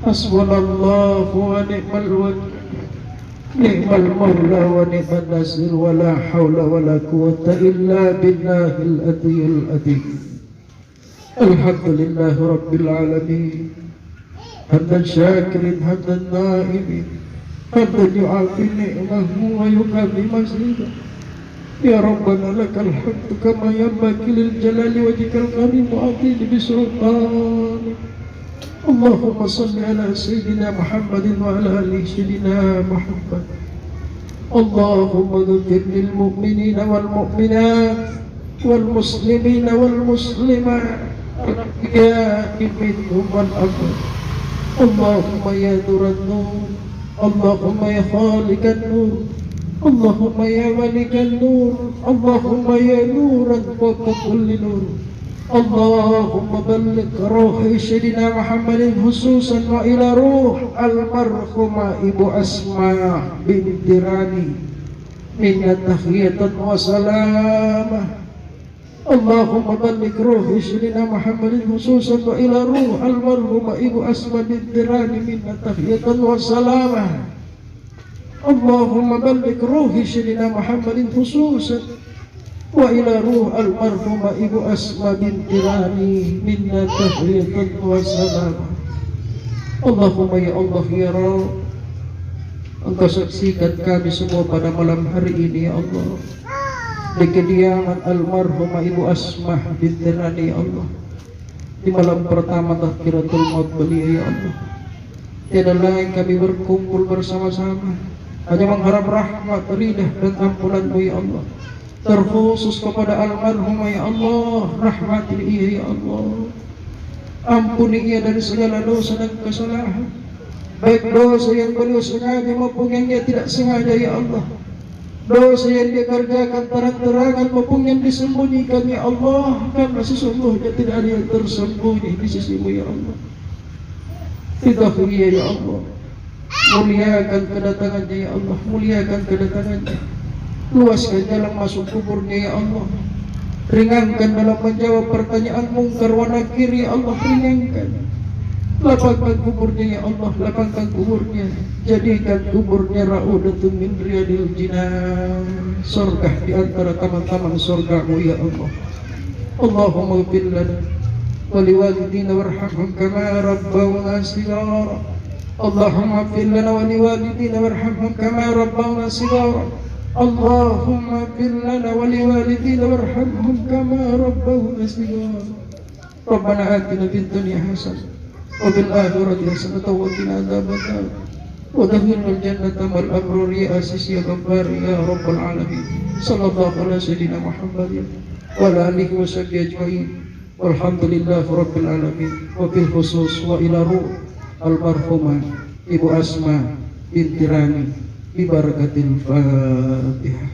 Hasbunallah wa ni'mal wakil, ni'mal maula wa ni'mal nasir. Wa la hawla wa la quwwata illa billahil aliyyil azim. Alhamdulillahi rabbil alamin. Hamdan syakirin, hamdan na'imin, hamdan yu'afi ni'mahu wa yukafi mazidah. Ya Rabbana lakal hamdu kama yanbaghi lil jalali wajhikal karim wa azim bi sultanik. Allahumma salli ala sayyidina Muhammadin wa ala ali sayyidina Muhammad. Allahumma ighfir lil mu'minina wal mu'minat wal muslimina wal muslimat al-ahya'i minhum wal amwat. Allahumma ya nuran nur, Allahumma ya khaliqan nur, Allahumma ya malikan nur, Allahumma ya nuran fawqa kulli nur. Allahumma balligh ruhi sayyidina Muhammadin khususan wa ila ruh almarhumah Ibu Asma binti Rani minna tahiyatan wa salamah. Allahumma balligh ruhi sayyidina Muhammadin khususan wa ila ruh almarhumah Ibu Asma binti Rani minna tahiyatan wa salamah. Allahumma balligh ruhi sayyidina Muhammadin khususan wa ila ruh almarhumah Ibu Asma binti Rani minna tahiyatan wa salamah. Allahumma ya Allah ya Rabb, Engkau saksikan kami semua pada malam hari ini ya Allah, di kediaman almarhumah Ibu Asma binti Rani ya Allah, di malam pertama takhiratul maut beliau ya Allah. Tiada lain kami berkumpul bersama-sama hanya mengharap rahmat, ridha dan ampunan-Mu ya Allah. Terkhusus kepada almarhumah ya Allah, rahmati ia ya Allah. Ampuni ia dari segala dosa dan kesalahan, baik dosa yang beliau sengaja maupun yang dia tidak sengaja ya Allah. Dosa yang dia kerjakan terang-terangan maupun yang disembunyikan ya Allah, karena sesungguhnya tidak ada yang tersembunyi di sisi-Mu ya Allah. Ridhahu ia ya Allah, muliakan kedatangannya ya Allah, muliakan kedatangannya. Luaskan jalan masuk kuburnya ya Allah, ringankan dalam menjawab pertanyaan mungkar wa nakir ya Allah, ringankan. Lapangkan kuburnya ya Allah, lapangkan kuburnya, jadikan kuburnya raudatun min riyadil jinan, surga di antara taman-taman surga-Mu ya Allah. Allahumma ighfir lana wa liwalidina warhamhum kama rabbawna shighara. Allahumma ighfir lana wa liwalidina warhamhum kama rabbawna shighara. Allahumma ighfir lana wa liwalidina warhamhum kama rabbawna shighara. Rabbana atina fid dunya hasanah wa fil akhirati hasanah wa qina adzabannar. Wa adkhilnal jannata ma'al abrar ya aziz ya ghaffar ya rabbal alamin. Sallallahu ala sayyidina Muhammadin wa ala alihi wa sahbihi ajma'in. Walhamdulillahi rabbil alamin. Wa bil khusus wa ila ruh almarhumah Ibu Asma binti Rani bi barakatil Fatihah.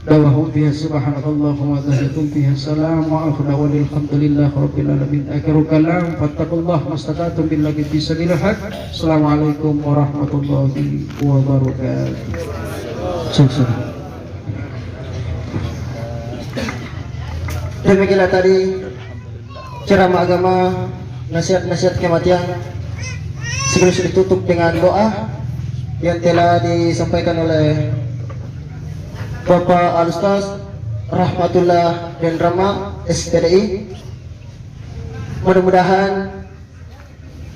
Dawahum fiha subhanallahumma wa tahiyatum fiha salam wa akhir dawalil hamdulillah rabbil alamin. Akhiru kalam fattaqullah mastata'tum billahi fi sabilillah. Assalamualaikum warahmatullahi wabarakatuh. Salam. Demikianlah tadi ceramah agama, nasihat-nasihat kematian sekaligus ditutup dengan doa yang telah disampaikan oleh Bapak Al-Ustaz Rahmatullah dan Rama SPDI. Mudah-mudahan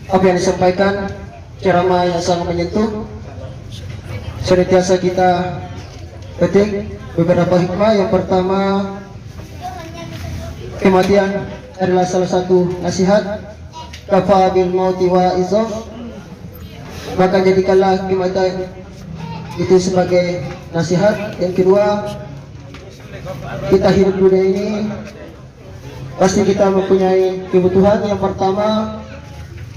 apa yang disampaikan ceramah yang sangat menyentuh senantiasa kita petik beberapa hikmah. Yang pertama, kematian adalah salah satu nasihat. Kafa bil mauti wa izoh, maka jadikanlah kematian itu sebagai nasihat. Yang kedua, kita hidup dunia ini pasti kita mempunyai kebutuhan. Yang pertama,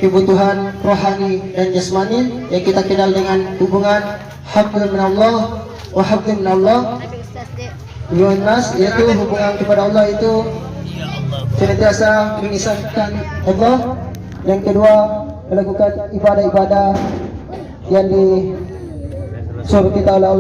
kebutuhan rohani dan jasmani yang kita kenal dengan hubungan hablum minallah wa hablum minallah wa nas, yaitu hubungan kepada Allah itu senantiasa mengisahkan Allah. Yang kedua, melakukan ibadah-ibadah yang disuruh kita oleh Allah.